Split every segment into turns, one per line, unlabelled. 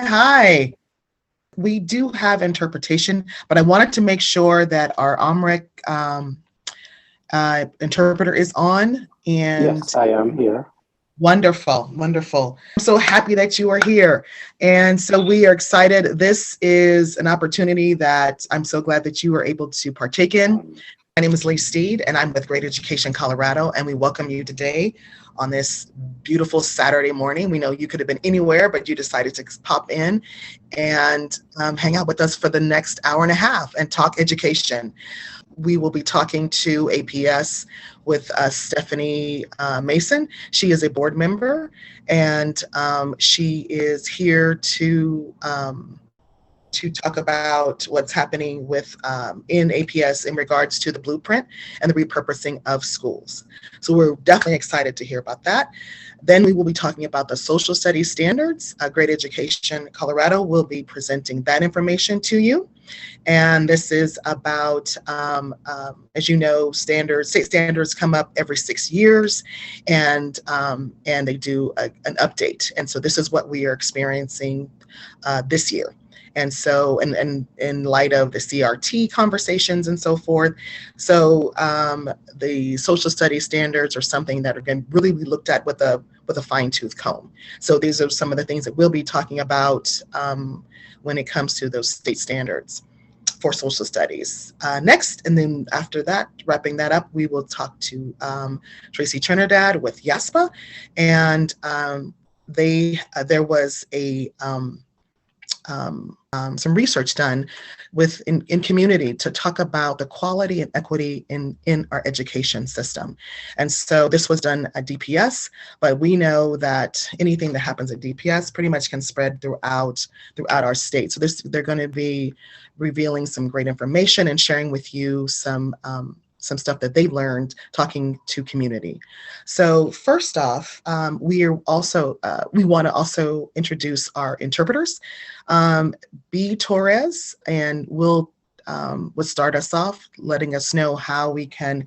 Hi. We do have interpretation, but I wanted to make sure that our AMHARIC interpreter is on. And
Yes, I am here.
wonderful, wonderful. I'm so happy that you are here. And so we are excited. This is an opportunity that I'm so glad that you were able to partake in. My name is Lee Steed, and I'm with Great Education Colorado, and we welcome you today on this beautiful Saturday morning. We know you could have been anywhere, but you decided to pop in and hang out with us for the next hour and a half and talk education. We will be talking to APS with Stephanie Mason. She is a board member, and she is here to talk about what's happening with in APS in regards to the blueprint and the repurposing of schools. So we're definitely excited to hear about that. Then we will be talking about the social studies standards. Great Education Colorado will be presenting that information to you. And this is about, as you know, state standards come up every 6 years, and they do an update. And so this is what we are experiencing this year. And so, and in light of the CRT conversations and so forth, so the social studies standards are something that are going to really be looked at with a fine-tooth comb. So these are some of the things that we'll be talking about when it comes to those state standards for social studies. Next, and then after that, wrapping that up, we will talk to Tracy Trinidad with YAASPA, and there was some research done in community to talk about the quality and equity in our education system. And so this was done at DPS, but we know that anything that happens at DPS pretty much can spread throughout our state. So they're going to be revealing some great information and sharing with you some stuff that they learned talking to community. So first off, we want to also introduce our interpreters. B. Torres, and will start us off, letting us know how we can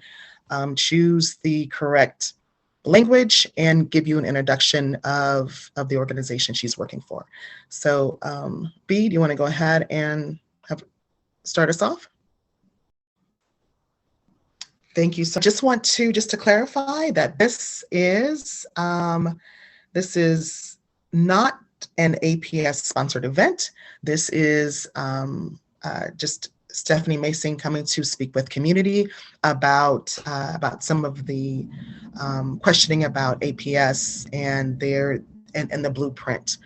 choose the correct language and give you an introduction of the organization she's working for. So B, do you want to go ahead and start us off? Thank you. So just to clarify that this is not an APS sponsored event. This is just Stephanie Mason coming to speak with community about some of the questioning about APS and the blueprint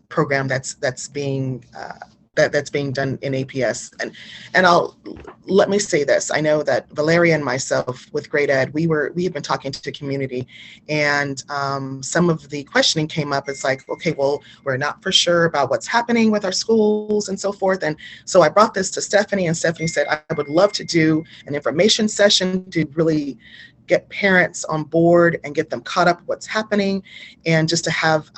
program that's being done in APS. And let me say this. I know that Valeria and myself with Great Ed, we have been talking to the community, and some of the questioning came up. It's like, okay, well, we're not for sure about what's happening with our schools and so forth. And so I brought this to Stephanie, and Stephanie said, I would love to do an information session to really get parents on board and get them caught up with what's happening, and just to have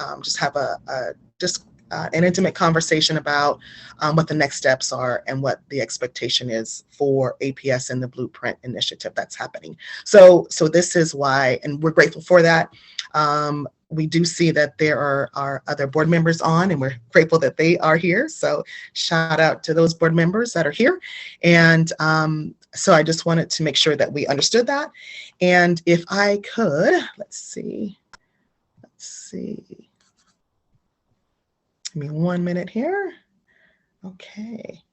an intimate conversation about what the next steps are and what the expectation is for APS and the Blueprint initiative that's happening. So this is why, and we're grateful for that. We do see that there are other board members on, and we're grateful that they are here. So shout out to those board members that are here. And so I just wanted to make sure that we understood that. And if I could, let's see. Give me 1 minute here. Okay.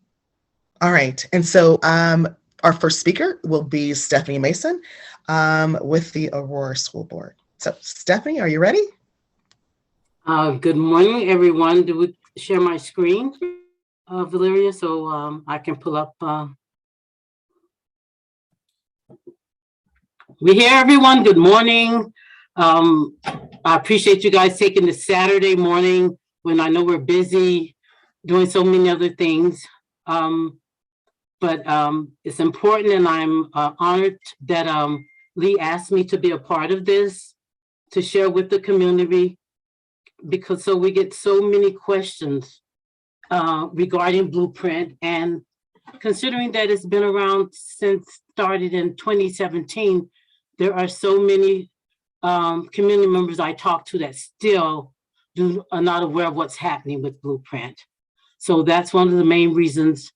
All right. And so our first speaker will be Stephanie Mason with the Aurora School Board. So Stephanie, are you ready?
Good morning, everyone. Do we share my screen, Valeria, so I can pull up? We hear everyone. Good morning. I appreciate you guys taking the Saturday morning when I know we're busy doing so many other things. But it's important, and I'm honored that Lee asked me to be a part of this, to share with the community, because we get so many questions regarding Blueprint. And considering that it's been around since started in 2017, there are so many community members I talk to that still are not aware of what's happening with Blueprint. So that's one of the main reasons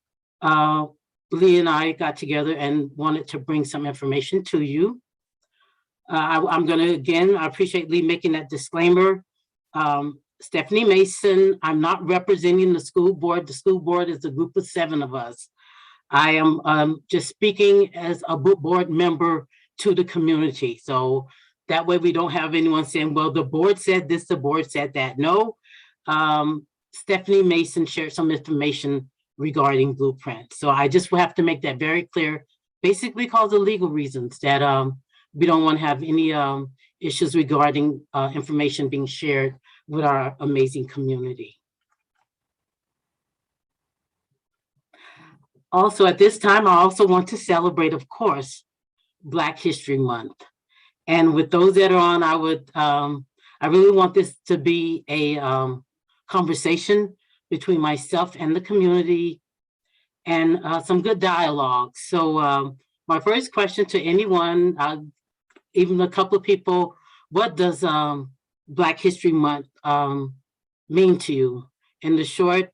Lee and I got together and wanted to bring some information to you. I'm going to, again, I appreciate Lee making that disclaimer. Stephanie Mason, I'm not representing the school board. The school board is a group of 7 of us. I am just speaking as a board member to the community. So that way we don't have anyone saying, well, the board said this, the board said that. No, Stephanie Mason shared some information regarding Blueprint. So I just will have to make that very clear, basically because of legal reasons that we don't want to have any issues regarding information being shared with our amazing community. Also, at this time, I also want to celebrate, of course, Black History Month. And with those that are on, I really want this to be a conversation between myself and the community and some good dialogue. So my first question to anyone, even a couple of people, what does Black History Month mean to you? In the short,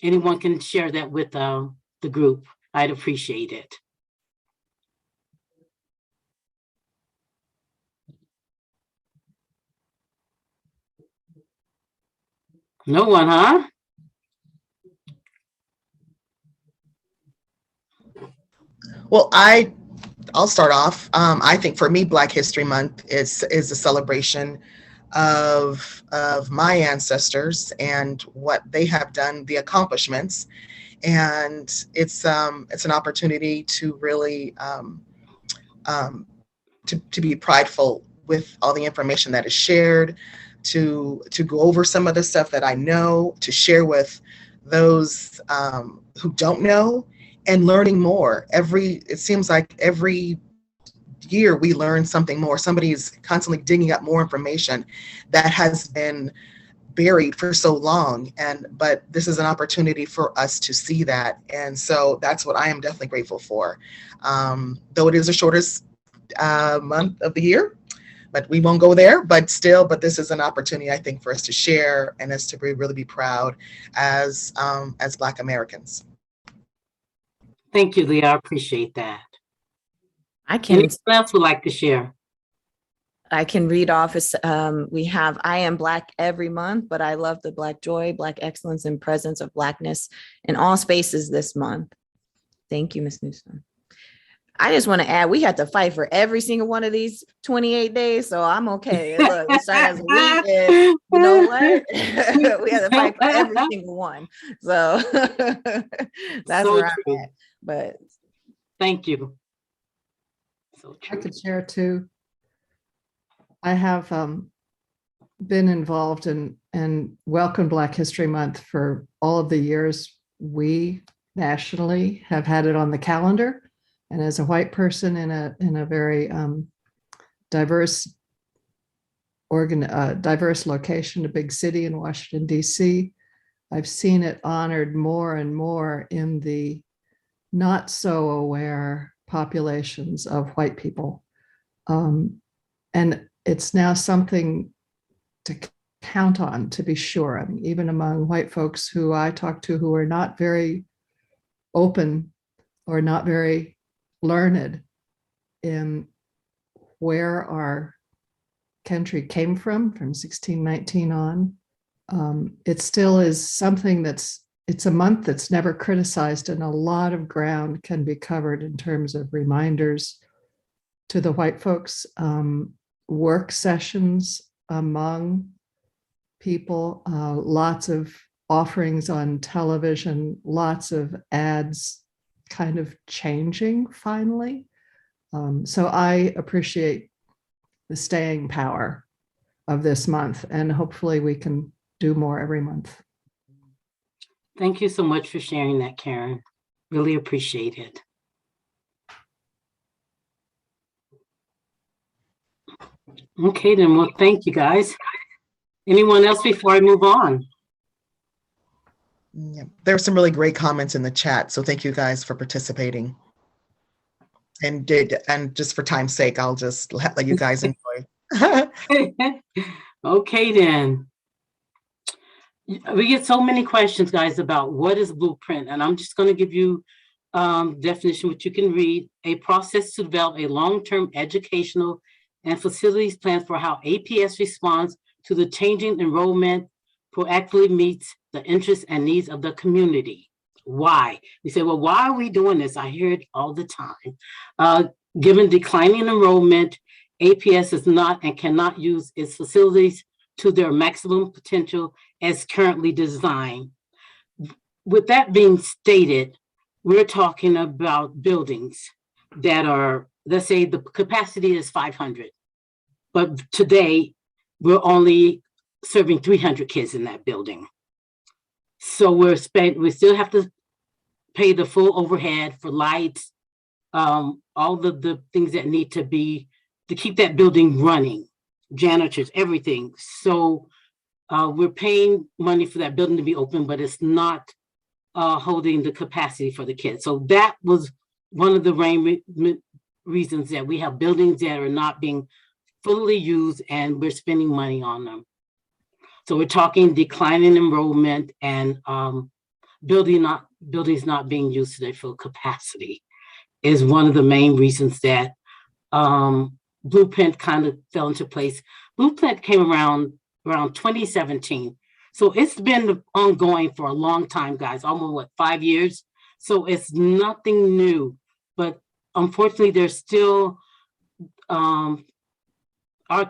anyone can share that with the group. I'd appreciate it. No one, huh?
Well, I'll start off. I think for me, Black History Month is a celebration of my ancestors and what they have done, the accomplishments, and it's an opportunity to really to be prideful with all the information that is shared, to go over some of the stuff that I know, to share with those who don't know, and learning more. It seems like every year we learn something more. Somebody is constantly digging up more information that has been buried for so long, but this is an opportunity for us to see that, and so that's what I am definitely grateful for. Though it is the shortest month of the year, but we won't go there. But this is an opportunity, I think, for us to share and us to really be proud as Black Americans.
Thank you, Leah. I appreciate that.
Anyone
else would like to share?
I can read off. We have I Am Black every month, but I love the Black joy, Black excellence, and presence of Blackness in all spaces this month. Thank you, Ms. Newsom. I just want to add, we had to fight for every single one of these 28 days, so I'm okay. Look, we started as a week, and you know what? We had to fight for every single one. So that's
so
where
true.
I'm at. But
thank you. So true.
I could share too. I have been involved in Welcome Black History Month for all of the years we nationally have had it on the calendar. And as a white person in a very diverse location, a big city in Washington, D.C., I've seen it honored more and more in the not so aware populations of white people. And it's now something to count on, to be sure. I mean, even among white folks who I talk to who are not very open or not very learned in where our country came from 1619 on. It still is something it's a month that's never criticized, and a lot of ground can be covered in terms of reminders to the white folks, work sessions among people, lots of offerings on television, lots of ads kind of changing finally. So I appreciate the staying power of this month, and hopefully we can do more every month.
Thank you so much for sharing that, Karen. Really appreciate it. Okay, then, well, thank you, guys. Anyone else before I move on?
Yeah, there are some really great comments in the chat, so thank you guys for participating. And just for time's sake, I'll just let you guys enjoy.
Okay, then. We get so many questions, guys, about what is Blueprint, and I'm just going to give you definition, which you can read: a process to develop a long-term educational and facilities plan for how APS responds to the changing enrollment, proactively meets the interests and needs of the community. Why? You say, well, why are we doing this? I hear it all the time. Given declining enrollment, APS is not and cannot use its facilities to their maximum potential as currently designed. With that being stated, we're talking about buildings that are, let's say the capacity is 500, but today we're only serving 300 kids in that building. So we still have to pay the full overhead for lights, all the things that need to be to keep that building running, janitors, everything. So we're paying money for that building to be open, but it's not holding the capacity for the kids. So that was one of the main reasons that we have buildings that are not being fully used and we're spending money on them. So we're talking declining enrollment and buildings not being used to their full capacity is one of the main reasons that Blueprint kind of fell into place. Blueprint came around 2017. So it's been ongoing for a long time, guys, almost 5 years. So it's nothing new, but unfortunately there's still our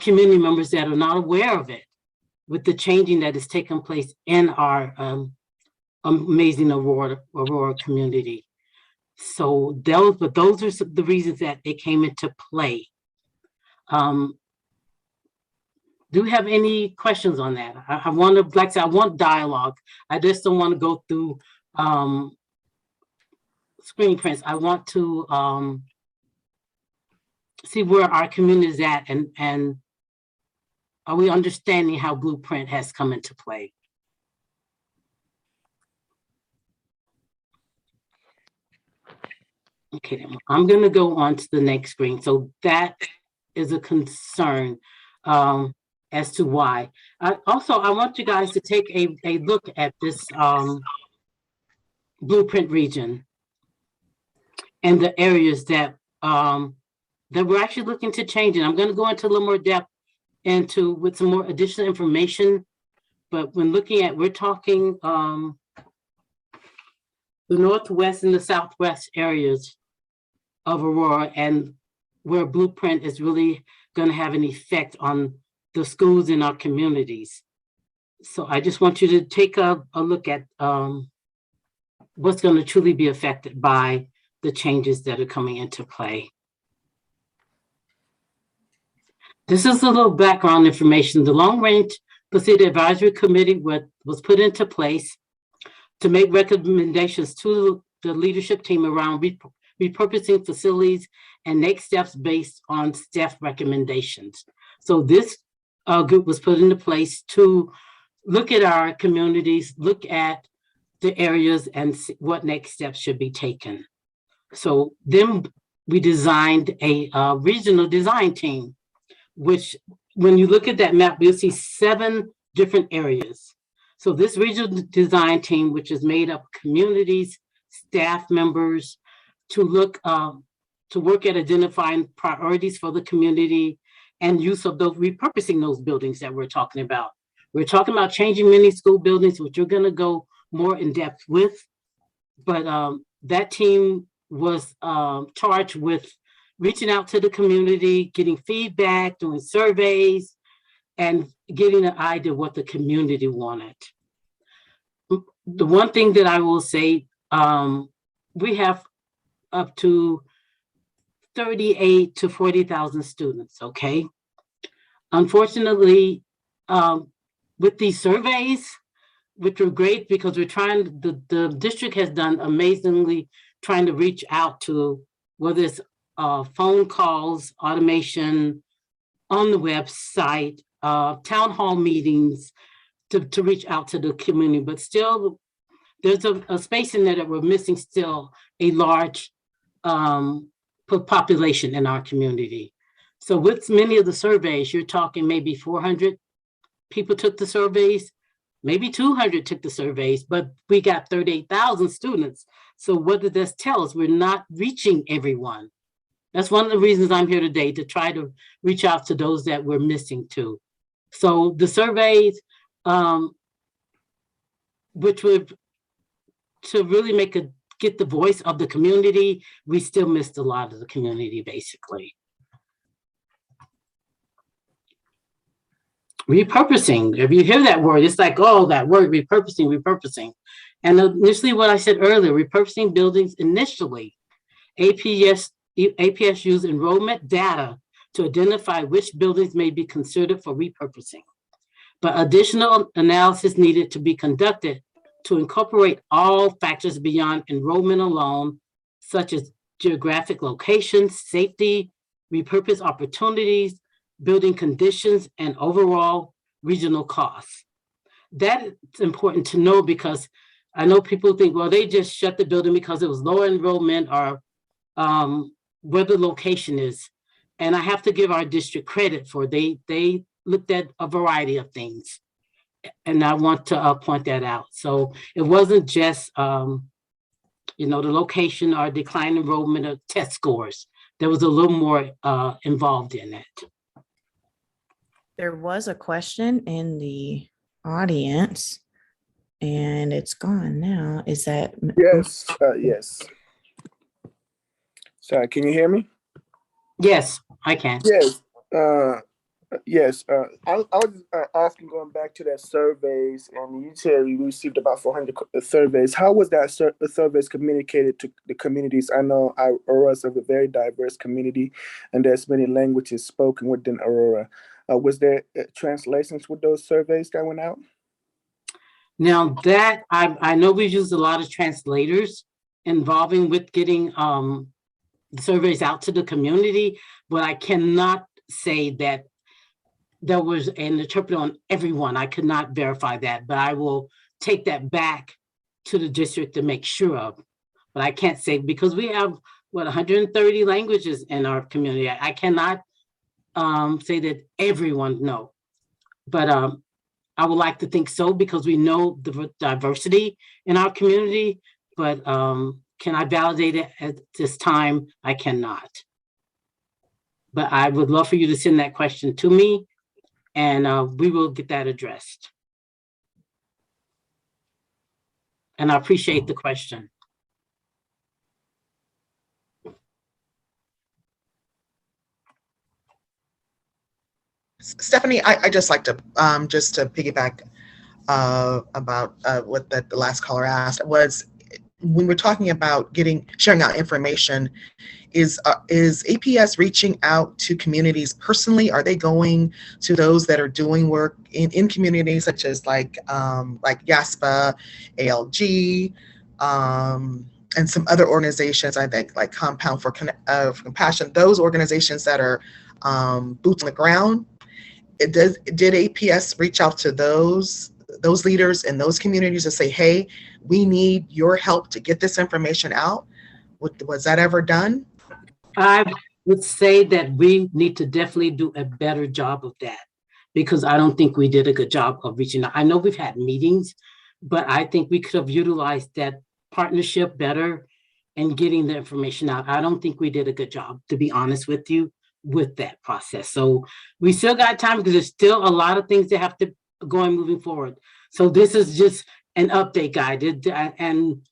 community members that are not aware of it with the changing that has taken place in our amazing Aurora community. So those are the reasons that it came into play. Do you have any questions on that? I want to, like I said, I want dialogue. I just don't want to go through screen prints. I want to see where our community is at and are we understanding how Blueprint has come into play? Okay, then I'm going to go on to the next screen. So that is a concern as to why. Also, I want you guys to take a look at this Blueprint region and the areas that we're actually looking to change. And I'm going to go into a little more depth with some more additional information. But when looking at, we're talking the Northwest and the Southwest areas of Aurora, and where Blueprint is really going to have an effect on the schools in our communities. So I just want you to take a look at what's going to truly be affected by the changes that are coming into play. This is a little background information. The Long Range Facility Advisory Committee was put into place to make recommendations to the leadership team around repurposing facilities and next steps based on staff recommendations. So this group was put into place to look at our communities, look at the areas and see what next steps should be taken. So then we designed a regional design team, which when you look at that map, you'll see 7 different areas. So this regional design team, which is made up of communities, staff members, to look to work at identifying priorities for the community and use of those, repurposing those buildings that we're talking about. We're talking about changing many school buildings, which we're going to go more in depth with. But that team was charged with reaching out to the community, getting feedback, doing surveys, and getting an idea what the community wanted. The one thing that I will say, we have up to 38 to 40,000 students, okay? Unfortunately, with these surveys, which are great because we're trying, the district has done amazingly trying to reach out to, whether it's phone calls, automation, on the website, town hall meetings to reach out to the community, but still there's a space in there that we're missing still a large population in our community. So with many of the surveys, you're talking maybe 400 people took the surveys, maybe 200 took the surveys, but we got 38,000 students. So what did this tell us? We're not reaching everyone. That's one of the reasons I'm here today, to try to reach out to those that we're missing too. So the surveys, which would, to really get the voice of the community, we still missed a lot of the community, basically. Repurposing, if you hear that word, it's like, oh, that word, repurposing. And initially what I said earlier, repurposing buildings initially, APS used enrollment data to identify which buildings may be considered for repurposing. But additional analysis needed to be conducted to incorporate all factors beyond enrollment alone, such as geographic locations, safety, repurpose opportunities, building conditions, and overall regional costs. That is important to know, because I know people think, well, they just shut the building because it was low enrollment or where the location is. And I have to give our district credit for they looked at a variety of things. And I want to point that out. So it wasn't just, the location or decline enrollment or test scores. There was a little more involved in it.
There was a question in the audience and it's gone now. Is that?
Yes, yes. Sorry, can you hear me?
Yes, I can.
Yes, yes. I was asking, going back to that surveys, and you said you received about 400 surveys. How was that surveys communicated to the communities? I know Aurora is a very diverse community, and there's many languages spoken within Aurora. Was there translations with those surveys that went out?
Now that I know we've used a lot of translators involving with getting the surveys out to the community, but I cannot say that there was an interpreter on everyone. I could not verify that, but I will take that back to the district to make sure of. But I can't say, because we have, 130 languages in our community. I cannot say that everyone know, but I would like to think so, because we know the diversity in our community, but can I validate it at this time? I cannot. But I would love for you to send that question to me, and we will get that addressed. And I appreciate the question.
Stephanie, I just like to just to piggyback about what the last caller asked, was when we're talking about sharing out information, is APS reaching out to communities personally? Are they going to those that are doing work in communities such as like YAASPA, ALG, and some other organizations, I think, like Compound for Compassion, those organizations that are boots on the ground? Did APS reach out to those leaders in those communities to say, hey, we need your help to get this information out? Was that ever done?
I would say that we need to definitely do a better job of that, because I don't think we did a good job of reaching out. I know we've had meetings, but I think we could have utilized that partnership better and getting the information out. I don't think we did a good job, to be honest with you, with that process. So we still got time, because there's still a lot of things that have to go on moving forward. So this is just an update guide, and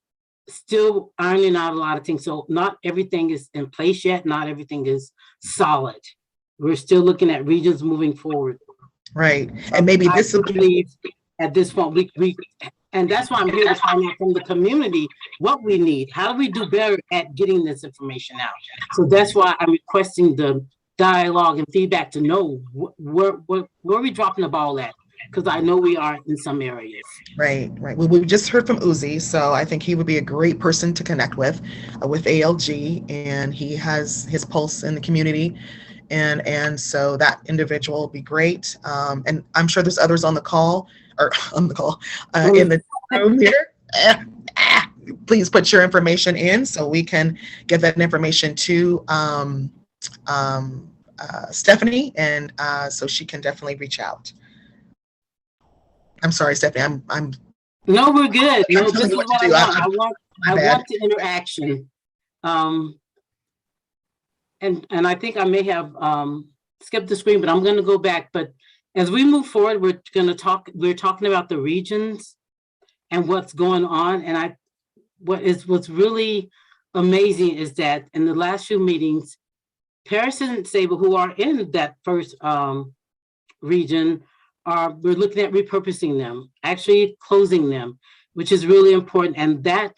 still ironing out a lot of things. So not everything is in place yet. Not everything is solid. We're still looking at regions moving forward.
Right. And maybe this will
believe at this point, and that's why I'm here to find out from the community what we need. How do we do better at getting this information out? So that's why I'm requesting the dialogue and feedback to know where are we dropping the ball at? Because I know we are in some areas.
Right. Well, we just heard from Uzi, so I think he would be a great person to connect with ALG, and he has his pulse in the community, and so that individual will be great. And I'm sure there's others in the room here. Please put your information in so we can get that information to Stephanie, and so she can definitely reach out. I'm sorry, Stephanie. I'm
No, we're good. No,
I'm
this
telling
is
you what
what
to
I
do.
want.
My
I
bad.
want the interaction. And I think I may have skipped the screen, but I'm going to go back. But as we move forward, we're talking about the regions and what's going on. And what's really amazing is that in the last few meetings, Paris and Sable, who are in that first region, we're looking at repurposing them, actually closing them, which is really important. And that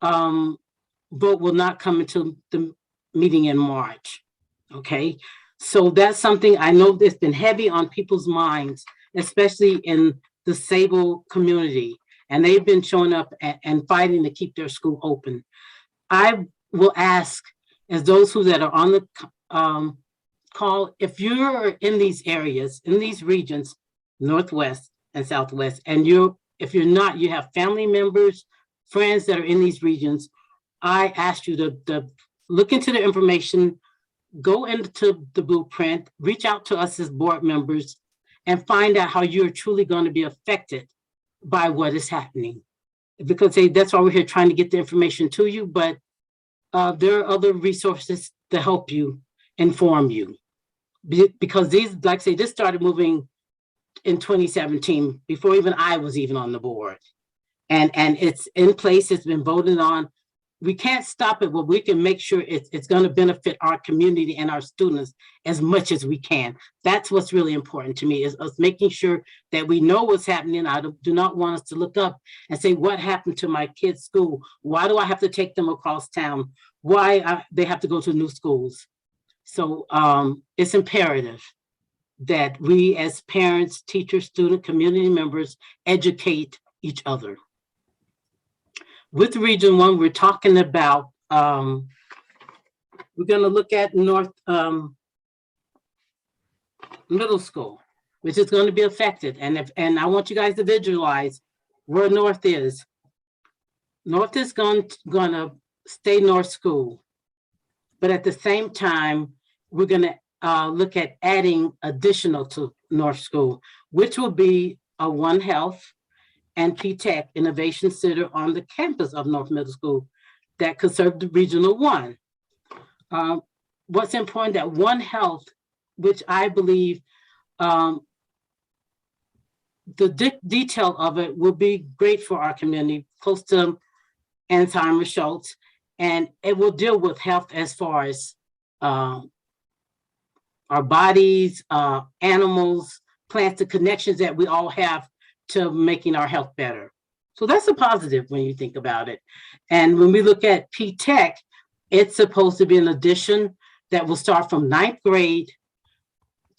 vote will not come until the meeting in March. Okay, so that's something I know that's been heavy on people's minds, especially in the Sable community, and they've been showing up and fighting to keep their school open. I will ask, as those that are on the call, if you're in these areas, in these regions, Northwest and Southwest, and if you're not, you have family members, friends that are in these regions, I ask you to look into the information, go into the blueprint, reach out to us as board members, and find out how you're truly going to be affected by what is happening. Because that's why we're here, trying to get the information to you, but there are other resources to help you, inform you. Because these, like I say, this started moving in 2017, before even I was even on the board. And it's in place, it's been voted on. We can't stop it, but we can make sure it's going to benefit our community and our students as much as we can. That's what's really important to me, is us making sure that we know what's happening. I do not want us to look up and say, what happened to my kid's school? Why do I have to take them across town? Why they have to go to new schools? So it's imperative that we as parents, teachers, student, community members educate each other. With Region 1, we're talking about, we're going to look at North Middle School, which is going to be affected. And I want you guys to visualize where North is. North is going to stay North School. But at the same time, we're going to look at adding additional to North School, which will be a One Health and P-Tech Innovation Center on the campus of North Middle School that could serve the Regional 1. What's important, that One Health, which I believe the detail of it will be great for our community, close to Alzheimer's, Schultz, and it will deal with health as far as our bodies, animals, plants, the connections that we all have to making our health better. So that's a positive when you think about it. And when we look at P-Tech, it's supposed to be an addition that will start from 9th grade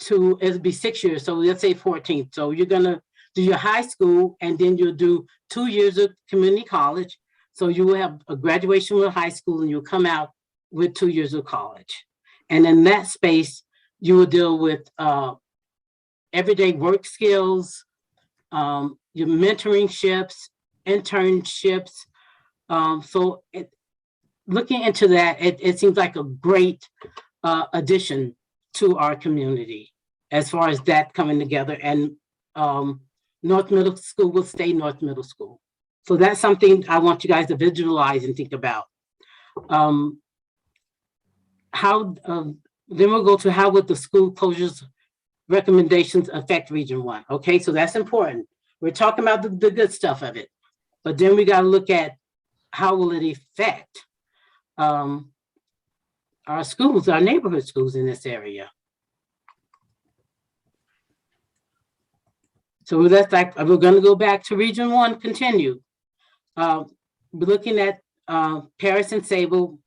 to, it'll be 6 years. So let's say 14th. So you're gonna do your high school, and then you'll do 2 years of community college. So you will have a graduation with high school, and you'll come out with 2 years of college. And in that space, you will deal with everyday work skills, your mentorships, internships. So looking into that, it seems like a great addition to our community as far as that coming together. And North Middle School will stay North Middle School. So that's something I want you guys to visualize and think about. Then we'll go to how would the school closures recommendations affect Region 1. Okay, so that's important. We're talking about the good stuff of it, but then we got to look at how will it affect our schools, our neighborhood schools in this area. So that's like, we're going to go back to Region 1, continue. We're looking at Paris and Sable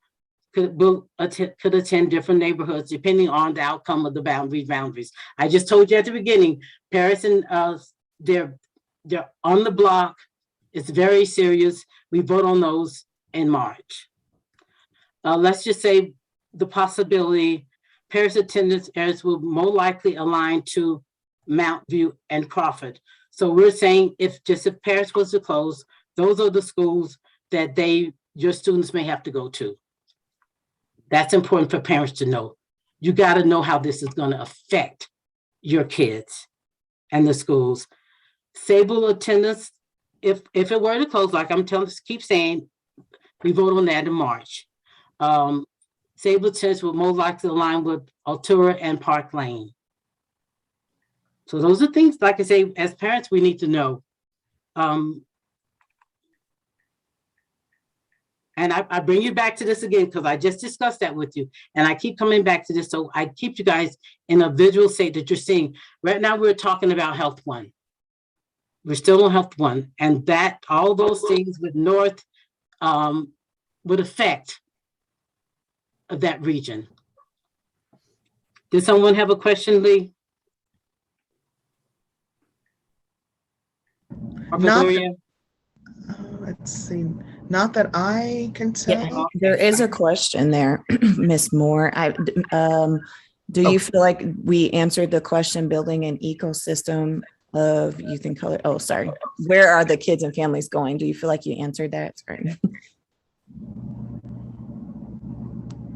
could attend different neighborhoods depending on the outcome of the boundaries. I just told you at the beginning, Paris and they're on the block. It's very serious. We vote on those in March. Let's just say the possibility Paris attendance areas will more likely align to Mount View and Crawford. So we're saying if Paris was to close, those are the schools that your students may have to go to. That's important for parents to know. You got to know how this is going to affect your kids and the schools. Sable attendance, if it were to close, like I'm telling, keep saying, we vote on that in March. Sable attendance would most likely align with Altura and Park Lane. So those are things, like I say, as parents, we need to know. And I bring you back to this again, because I just discussed that with you. And I keep coming back to this. So I keep you guys in a visual state that you're seeing. Right now, we're talking about Health One. We're still on Health One. And that, all those things with North would affect that region. Did someone have a question, Lee? Or Victoria?
Let's see. Not that I can tell.
Yeah, there is a question there, Ms. Moore. Do you feel like we answered the question, building an ecosystem of youth and color? Oh, sorry. Where are the kids and families going? Do you feel like you answered that? Sorry.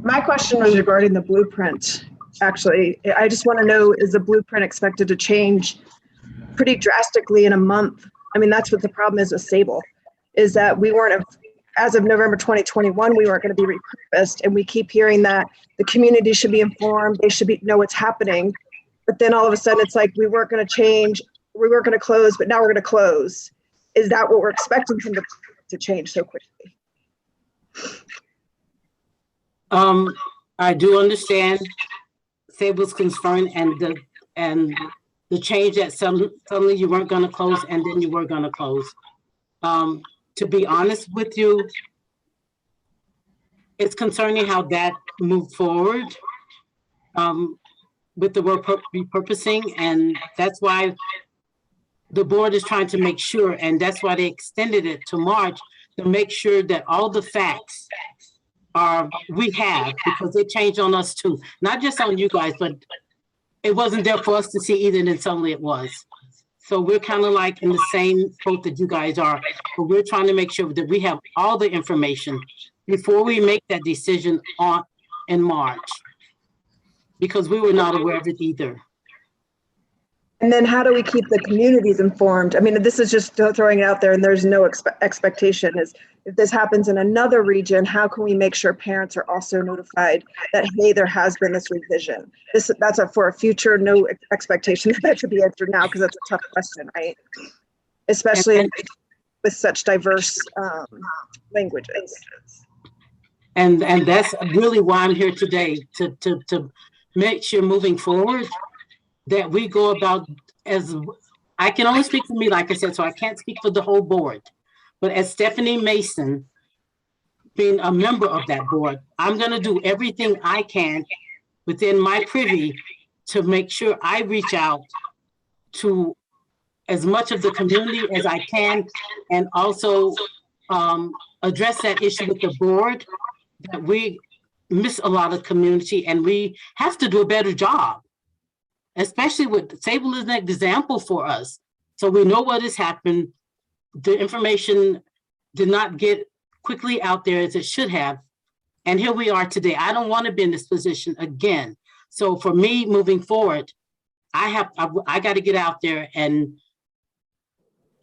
My question was regarding the blueprint. Actually, I just want to know, is the blueprint expected to change pretty drastically in a month? I mean, that's what the problem is with Sable, is that we weren't, as of November 2021, we weren't going to be repurposed. And we keep hearing that the community should be informed, they should know what's happening. But then all of a sudden it's like, we weren't going to change, we weren't going to close, but now we're going to close. Is that what we're expecting from to change so quickly?
I do understand Sable's concern and the change that suddenly you weren't going to close and then you were going to close. To be honest with you, it's concerning how that moved forward with the repurposing, and that's why the board is trying to make sure, and that's why they extended it to March, to make sure that all the facts we have, because it changed on us too, not just on you guys, but it wasn't there for us to see either, and then suddenly it was. So we're kind of like in the same boat that you guys are, but we're trying to make sure that we have all the information before we make that decision in March, because we were not aware of it either.
And then how do we keep the communities informed? I mean, this is just throwing it out there and there's no expectation. Is if this happens in another region, how can we make sure parents are also notified that, hey, there has been this revision? That's for a future, no expectation that should be answered now, because that's a tough question, right? Especially with such diverse languages.
And that's really why I'm here today, to make sure moving forward that we go about, as I can only speak for me, like I said, so I can't speak for the whole board. But as Stephanie Mason, being a member of that board, I'm going to do everything I can within my privy to make sure I reach out to as much of the community as I can, and also address that issue with the board, that we miss a lot of community and we have to do a better job. Especially with Sable is an example for us. So we know what has happened. The information did not get quickly out there as it should have. And here we are today. I don't want to be in this position again. So for me moving forward, I got to get out there and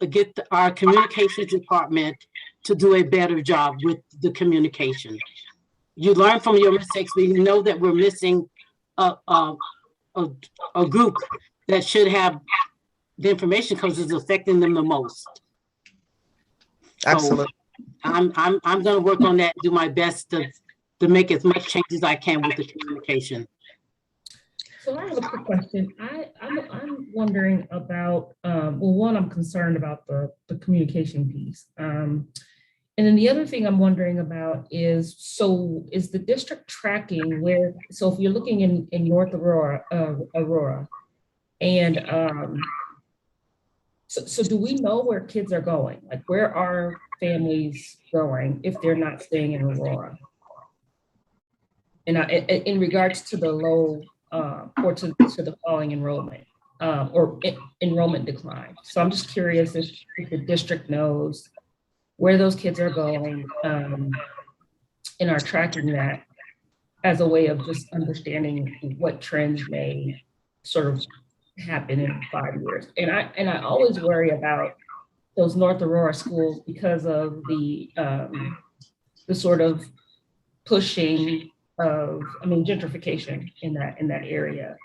get our communications department to do a better job with the communication. You learn from your mistakes. We know that we're missing a group that should have the information because it's affecting them the most.
Absolutely.
So I'm going to work on that, do my best to make as much change as I can with the communication.
So I have a quick question. I'm wondering about, well, one, I'm concerned about the communication piece. And then the other thing I'm wondering about is, so is the district tracking where, so if you're looking in North Aurora, and so do we know where kids are going? Like, where are families going if they're not staying in Aurora? And in regards to the low, or to the falling enrollment, or enrollment decline. So I'm just curious if the district knows where those kids are going, and are tracking that as a way of just understanding what trends may sort of happen in 5 years. And I always worry about those North Aurora schools because of the sort of pushing of, gentrification in that area.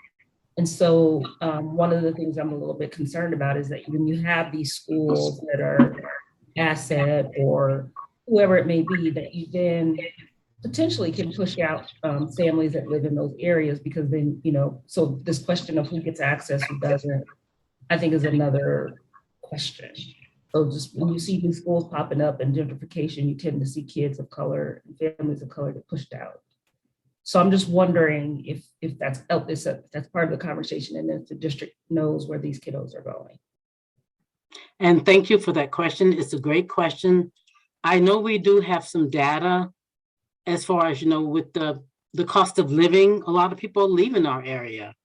And so one of the things I'm a little bit concerned about is that when you have these schools that are asset or whoever it may be, that you then potentially can push out families that live in those areas, because then, so this question of who gets access, who doesn't, I think is another question. So just when you see these schools popping up and gentrification, you tend to see kids of color and families of color get pushed out. So I'm just wondering if that's part of the conversation, and if the district knows where these kiddos are going.
And thank you for that question. It's a great question. I know we do have some data as far as, with the cost of living. A lot of people are leaving our area.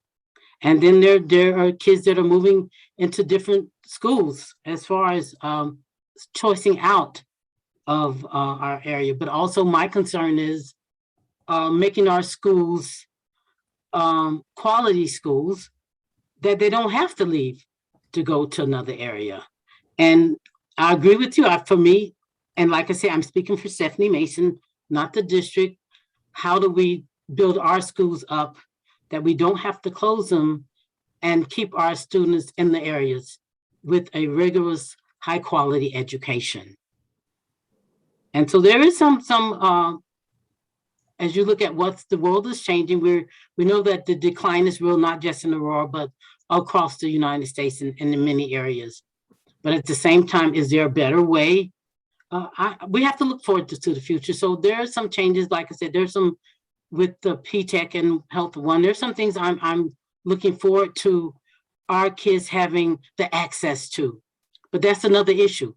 And then there are kids that are moving into different schools as far as choicing out of our area. But also my concern is making our schools quality schools, that they don't have to leave to go to another area. And I agree with you. For me, and like I say, I'm speaking for Stephanie Mason, not the district. How do we build our schools up that we don't have to close them and keep our students in the areas with a rigorous, high quality education? And so there is some as you look at what the world is changing, we know that the decline is real, not just in Aurora, but across the United States and in many areas. But at the same time, is there a better way? We have to look forward to the future. So there are some changes. Like I said, there's some with the P-TECH and Health One. There's some things I'm looking forward to our kids having the access to. But that's another issue.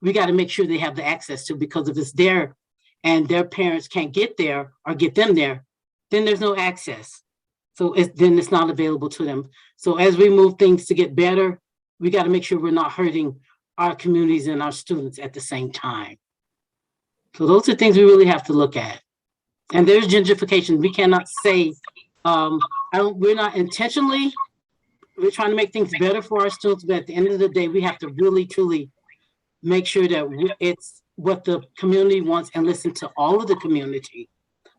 We got to make sure they have the access to, because if it's there and their parents can't get there or get them there, then there's no access. So then it's not available to them. So as we move things to get better, we got to make sure we're not hurting our communities and our students at the same time. So those are things we really have to look at. And there's gentrification. We cannot say, we're not intentionally, we're trying to make things better for our students, but at the end of the day, we have to really, truly make sure that it's what the community wants and listen to all of the community,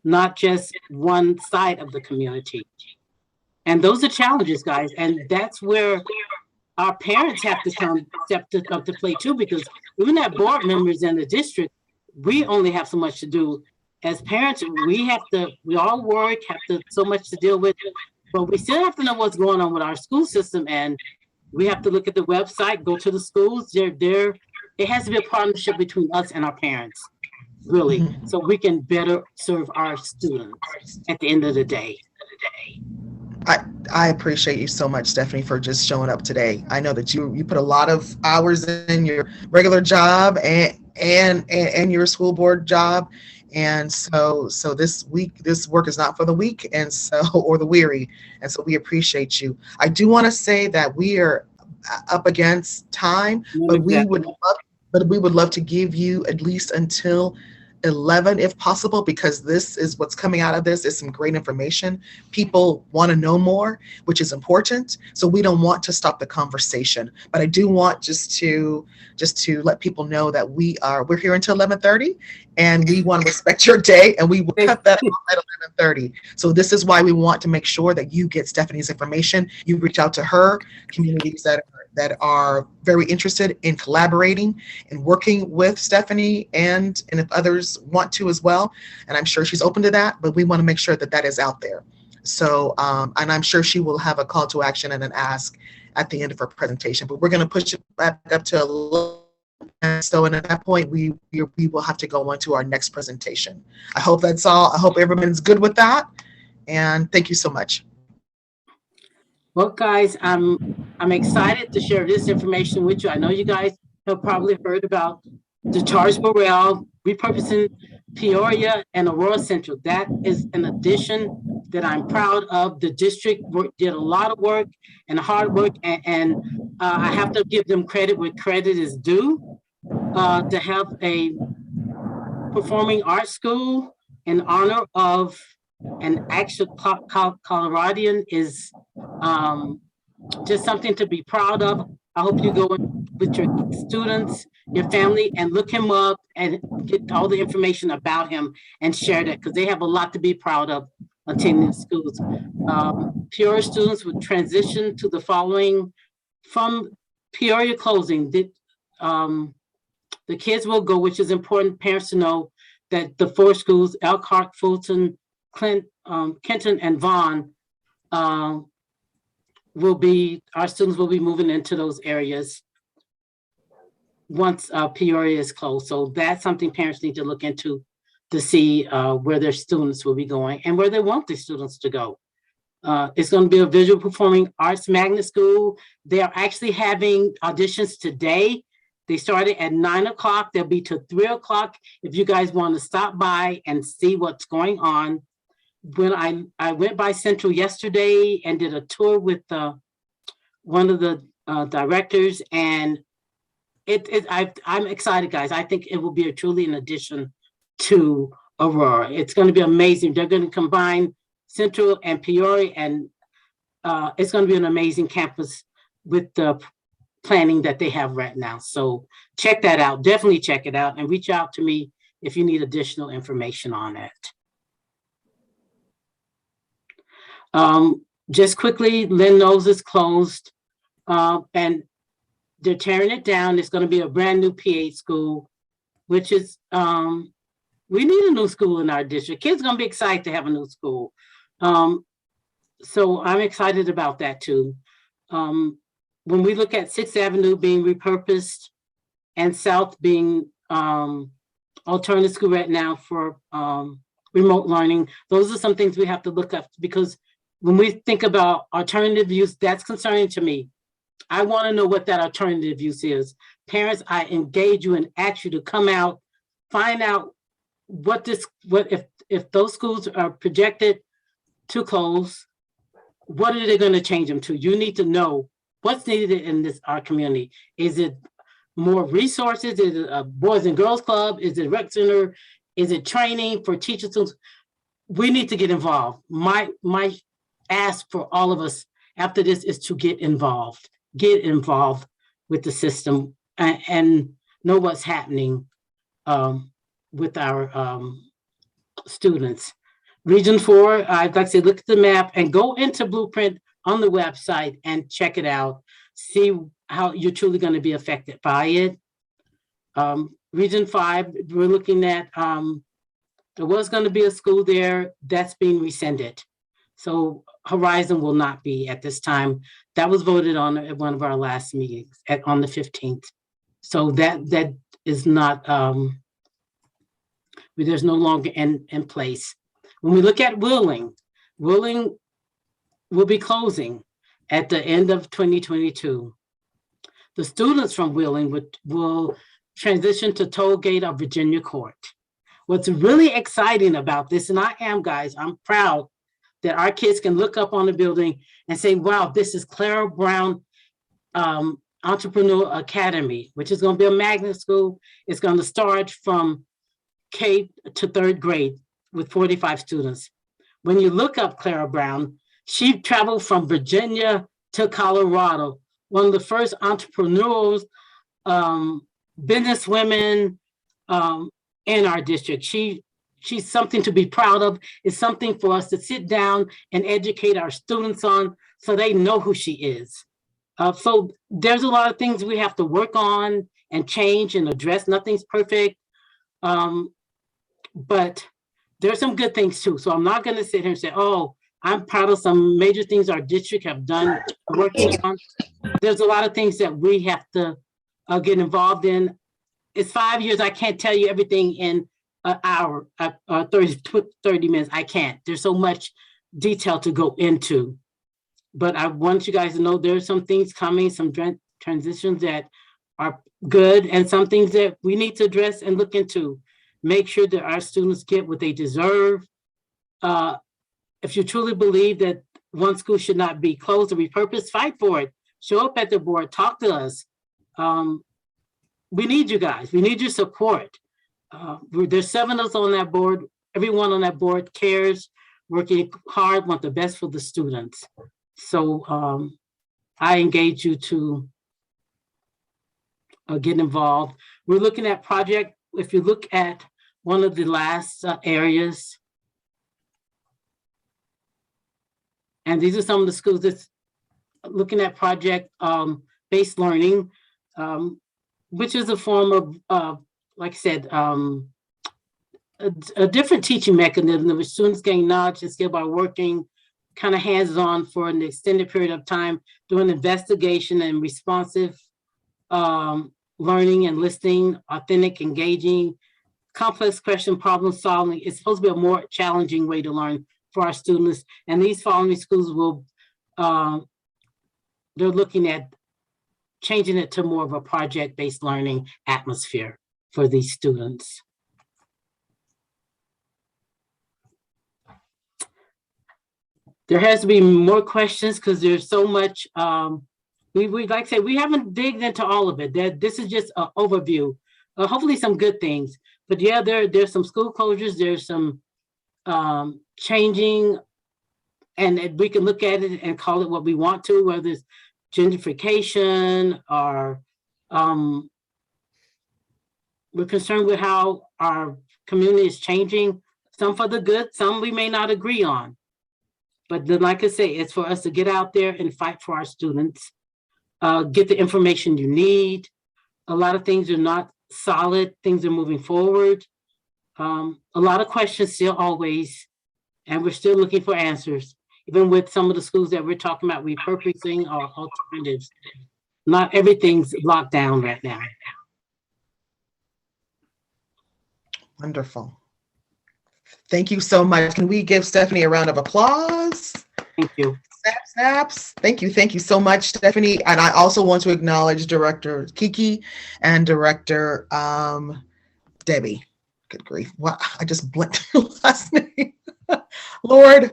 not just one side of the community. And those are challenges, guys. And that's where our parents have to step up to play too, because even at board members in the district, we only have so much to do. As parents, we all work, so much to deal with, but we still have to know what's going on with our school system. And we have to look at the website, go to the schools. It has to be a partnership between us and our parents, really, so we can better serve our students at the end of the day.
I appreciate you so much, Stephanie, for just showing up today. I know that you put a lot of hours in your regular job and your school board job. And so this work is not for the weak, and so, or the weary. And so we appreciate you. I do want to say that we are up against time, but we would love to give you at least until 11 if possible, because this is what's coming out of this is some great information. People want to know more, which is important. So we don't want to stop the conversation, but I do want just to let people know that we're here until 11:30, and we want to respect your day, and we will cut that off at 11:30. So this is why we want to make sure that you get Stephanie's information. You reach out to her, communities that are very interested in collaborating and working with Stephanie, and if others want to as well. And I'm sure she's open to that, but we want to make sure that that is out there. So, and I'm sure she will have a call to action and an ask at the end of her presentation, but we're going to push it back up to 11. And so, and at that point, we will have to go on to our next presentation. I hope that's all. I hope everyone's good with that. And thank you so much.
Well, guys, I'm excited to share this information with you. I know you guys have probably heard about the Charge Morale, Repurposing Peoria and Aurora Central. That is an addition that I'm proud of. The district did a lot of work and hard work, and I have to give them credit where credit is due. To have a performing arts school in honor of an actual Coloradian is just something to be proud of. I hope you go with your students, your family, and look him up and get all the information about him and share that, because they have a lot to be proud of attending schools. Peoria students would transition to the following from Peoria closing. The kids will go, which is important, parents to know that the 4 schools, Elkhart, Fulton, Kenton, and Vaughan, our students will be moving into those areas once Peoria is closed. So that's something parents need to look into to see where their students will be going and where they want the students to go. It's going to be a visual performing arts magnet school. They are actually having auditions today. They started at 9 o'clock. They'll be to 3 o'clock if you guys want to stop by and see what's going on. When I went by Central yesterday and did a tour with one of the directors, and I'm excited, guys. I think it will be truly an addition to Aurora. It's going to be amazing. They're going to combine Central and Peoria, and it's going to be an amazing campus with the planning that they have right now. So check that out. Definitely check it out and reach out to me if you need additional information on it. Just quickly, Lynn Knowles is closed and they're tearing it down. It's going to be a brand new PA school, which is, we need a new school in our district. Kids are going to be excited to have a new school. So I'm excited about that too. When we look at 6th Avenue being repurposed and South being alternative school right now for remote learning, those are some things we have to look up, because when we think about alternative use, that's concerning to me. I want to know what that alternative use is. Parents, I engage you and ask you to come out, find out if those schools are projected to close, what are they going to change them to? You need to know what's needed in our community. Is it more resources? Is it a Boys and Girls Club? Is it rec center? Is it training for teachers? We need to get involved. My ask for all of us after this is to get involved with the system and know what's happening with our students. Region 4, I'd like to say, look at the map and go into Blueprint on the website and check it out. See how you're truly going to be affected by it. Region 5, we're looking at, there was going to be a school there that's being rescinded. So Horizon will not be at this time. That was voted on at one of our last meetings on the 15th. So that is not, there's no longer in place. When we look at Wheeling will be closing at the end of 2022. The students from Wheeling will transition to Tollgate or Virginia Court. What's really exciting about this, and I'm proud that our kids can look up on the building and say, wow, this is Clara Brown Entrepreneur Academy, which is going to be a magnet school. It's going to start from K to 3rd grade with 45 students. When you look up Clara Brown, she traveled from Virginia to Colorado, one of the first entrepreneurs, businesswomen in our district. She's something to be proud of. It's something for us to sit down and educate our students on so they know who she is. So there's a lot of things we have to work on and change and address. Nothing's perfect, but there's some good things too. So I'm not going to sit here and say, oh, I'm proud of some major things our district have done working on. There's a lot of things that we have to get involved in. It's 5 years. I can't tell you everything in an hour, 30 minutes. I can't. There's so much detail to go into. But I want you guys to know there's some things coming, some transitions that are good and some things that we need to address and look into. Make sure that our students get what they deserve. If you truly believe that one school should not be closed or repurposed, fight for it. Show up at the board, talk to us. We need you guys. We need your support. There's 7 of us on that board. Everyone on that board cares, working hard, want the best for the students. So I engage you to get involved. We're looking at project, if you look at one of the last areas, and these are some of the schools that's looking at project-based learning, which is a form of, like I said, a different teaching mechanism in which students gain knowledge and skill by working kind of hands-on for an extended period of time, doing investigation and responsive learning and listening, authentic, engaging, complex question problem solving. It's supposed to be a more challenging way to learn for our students. And these following schools will, they're looking at changing it to more of a project-based learning atmosphere for these students. There has to be more questions because there's so much. We like I said, we haven't digged into all of it. This is just an overview. Hopefully some good things. But yeah, there's some school closures. There's some changing, and we can look at it and call it what we want to, whether it's gentrification or we're concerned with how our community is changing. Some for the good, some we may not agree on. But then, like I say, it's for us to get out there and fight for our students, get the information you need. A lot of things are not solid, things are moving forward. A lot of questions still always, and we're still looking for answers, even with some of the schools that we're talking about repurposing or alternatives. Not everything's locked down right now.
Wonderful. Thank you so much. Can we give Stephanie a round of applause?
Thank you.
Snaps. Thank you so much, Stephanie. And I also want to acknowledge Director Kiki and Director Debbie. Good grief. What? I just blinked your last name. Lord,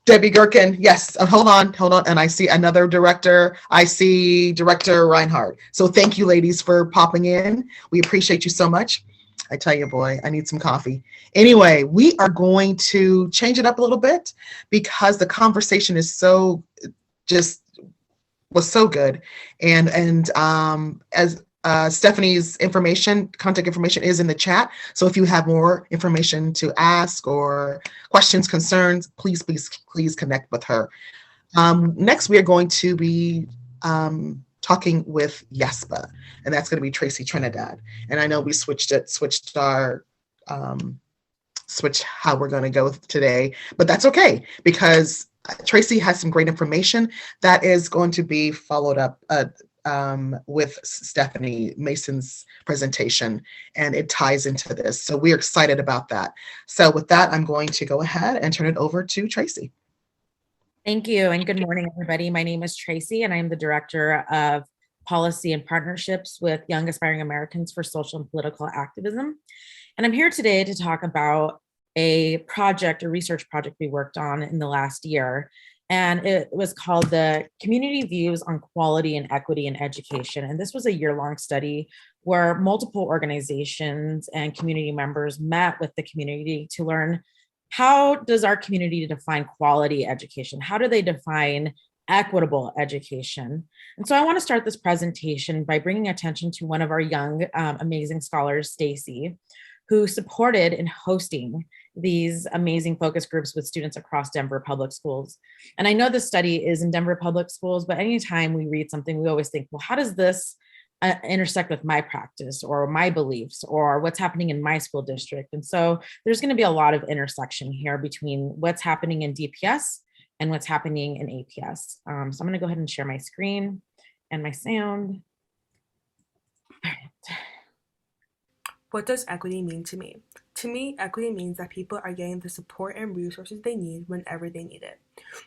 Debbie Gherkin. Yes. Hold on. And I see another director. I see Director Reinhardt. So thank you, ladies, for popping in. We appreciate you so much. I tell you, boy, I need some coffee. Anyway, we are going to change it up a little bit because the conversation is was so good. And as Stephanie's contact information is in the chat. So if you have more information to ask or questions, concerns, please connect with her. Next, we are going to be talking with YAASPA, and that's going to be Tracy Trinidad. And I know we switched how we're going to go today, but that's okay because Tracy has some great information that is going to be followed up with Stephanie Mason's presentation, and it ties into this. So we're excited about that. So with that, I'm going to go ahead and turn it over to Tracy.
Thank you, and good morning, everybody. My name is Tracy, and I'm the Director of Policy and Partnerships with Young Aspiring Americans for Social and Political Activism. And I'm here today to talk about a research project we worked on in the last year. And it was called the Community Views on Quality and Equity in Education. And this was a year-long study where multiple organizations and community members met with the community to learn, how does our community define quality education? How do they define equitable education? And so I want to start this presentation by bringing attention to one of our young, amazing scholars, Stacy, who supported in hosting these amazing focus groups with students across Denver public schools. And I know this study is in Denver public schools, but anytime we read something, we always think, well, how does this intersect with my practice or my beliefs or what's happening in my school district? And so there's going to be a lot of intersection here between what's happening in DPS and what's happening in APS. So I'm going to go ahead and share my screen and my sound. All right.
What does equity mean to me? To me, equity means that people are getting the support and resources they need whenever they need it.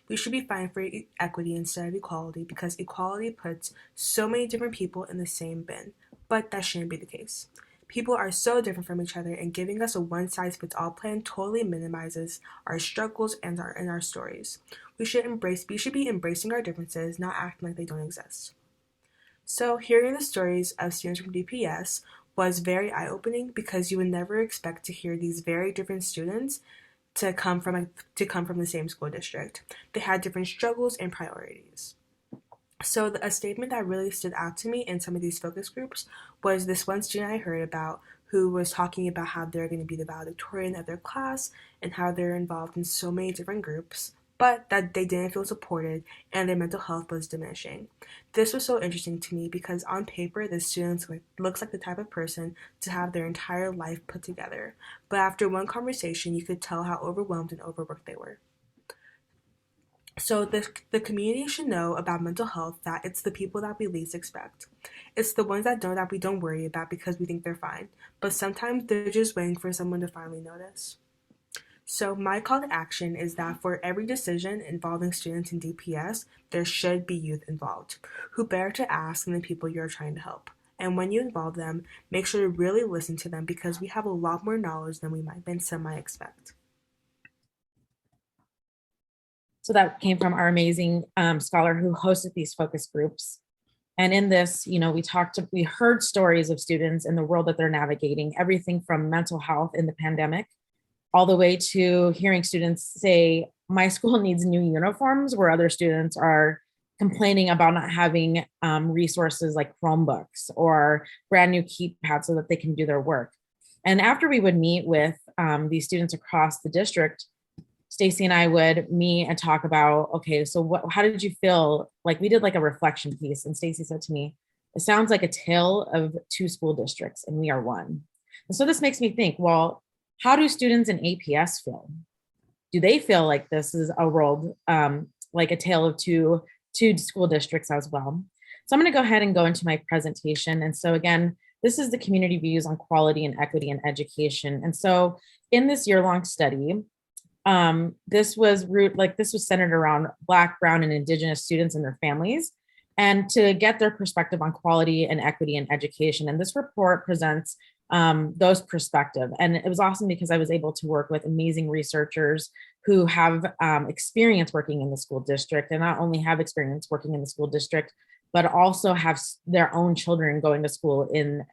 We should be fighting for equity instead of equality because equality puts so many different people in the same bin, but that shouldn't be the case. People are so different from each other, and giving us a one-size-fits-all plan totally minimizes our struggles and our stories. We should be embracing our differences, not acting like they don't exist. So hearing the stories of students from DPS was very eye-opening because you would never expect to hear these very different students to come from the same school district. They had different struggles and priorities. So a statement that really stood out to me in some of these focus groups was this one student I heard about who was talking about how they're going to be the valedictorian of their class and how they're involved in so many different groups, but that they didn't feel supported and their mental health was diminishing. This was so interesting to me because on paper, the student looks like the type of person to have their entire life put together. But after one conversation, you could tell how overwhelmed and overworked they were. So the community should know about mental health that it's the people that we least expect. It's the ones that we don't worry about because we think they're fine, but sometimes they're just waiting for someone to finally notice. So my call to action is that for every decision involving students in DPS, there should be youth involved. Who better to ask than the people you're trying to help? And when you involve them, make sure to really listen to them because we have a lot more knowledge than we might semi-expect.
So that came from our amazing scholar who hosted these focus groups. And in this, we heard stories of students in the world that they're navigating, everything from mental health in the pandemic, all the way to hearing students say, my school needs new uniforms, where other students are complaining about not having resources like Chromebooks or brand new keypads so that they can do their work. And after we would meet with these students across the district, Stacy and I would meet and talk about, okay, so how did you feel? Like we did like a reflection piece, and Stacy said to me, it sounds like a tale of two school districts and we are one. And so this makes me think, well, how do students in APS feel? Do they feel like this is a world, like a tale of two school districts as well? So I'm gonna go ahead and go into my presentation. And so again, this is the community views on quality and equity in education. And so in this year-long study, this was centered around Black, Brown, and Indigenous students and their families, and to get their perspective on quality and equity in education. And this report presents those perspectives. And it was awesome because I was able to work with amazing researchers who have experience working in the school district, and not only have experience working in the school district, but also have their own children going to school in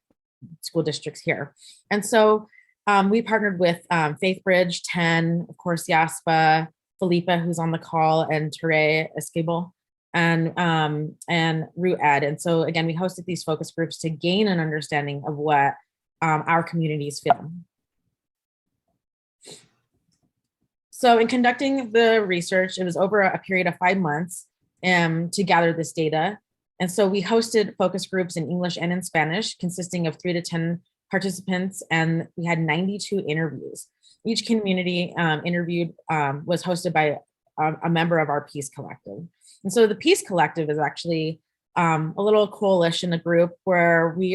school districts here. And so we partnered with Faith Bridge, 10, of course, YAASPA, Felipa, who's on the call, and Tere Escable, and Root Ed. And so again, we hosted these focus groups to gain an understanding of what our communities feel. So in conducting the research, it was over a period of 5 months to gather this data. And so we hosted focus groups in English and in Spanish, consisting of 3 to 10 participants, and we had 92 interviews. Each community interviewed was hosted by a member of our Peace Collective. And so the Peace Collective is actually a little coalition, a group where we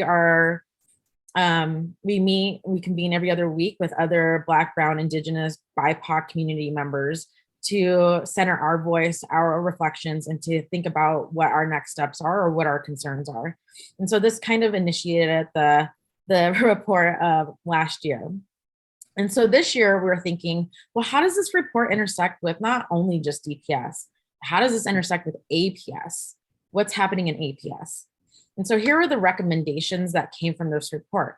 convene every other week with other Black, Brown, Indigenous, BIPOC community members to center our voice, our reflections, and to think about what our next steps are or what our concerns are. And so this kind of initiated the report of last year. And so this year we were thinking, well, how does this report intersect with not only just DPS? How does this intersect with APS? What's happening in APS? And so here are the recommendations that came from this report.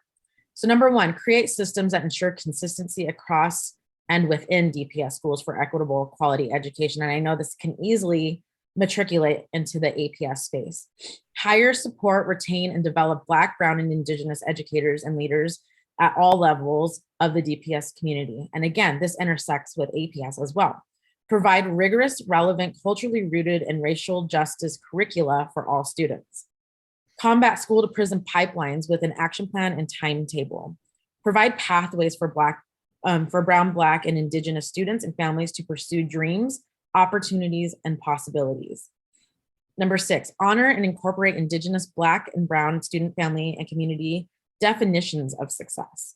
So number one, create systems that ensure consistency across and within DPS schools for equitable quality education. And I know this can easily matriculate into the APS space. Hire, support, retain, and develop Black, Brown, and Indigenous educators and leaders at all levels of the DPS community. And again, this intersects with APS as well. Provide rigorous, relevant, culturally rooted, and racial justice curricula for all students. Combat school to prison pipelines with an action plan and timetable. Provide pathways for Brown, Black, and Indigenous students and families to pursue dreams, opportunities, and possibilities. Number 6, honor and incorporate Indigenous, Black, and Brown student, family, and community definitions of success.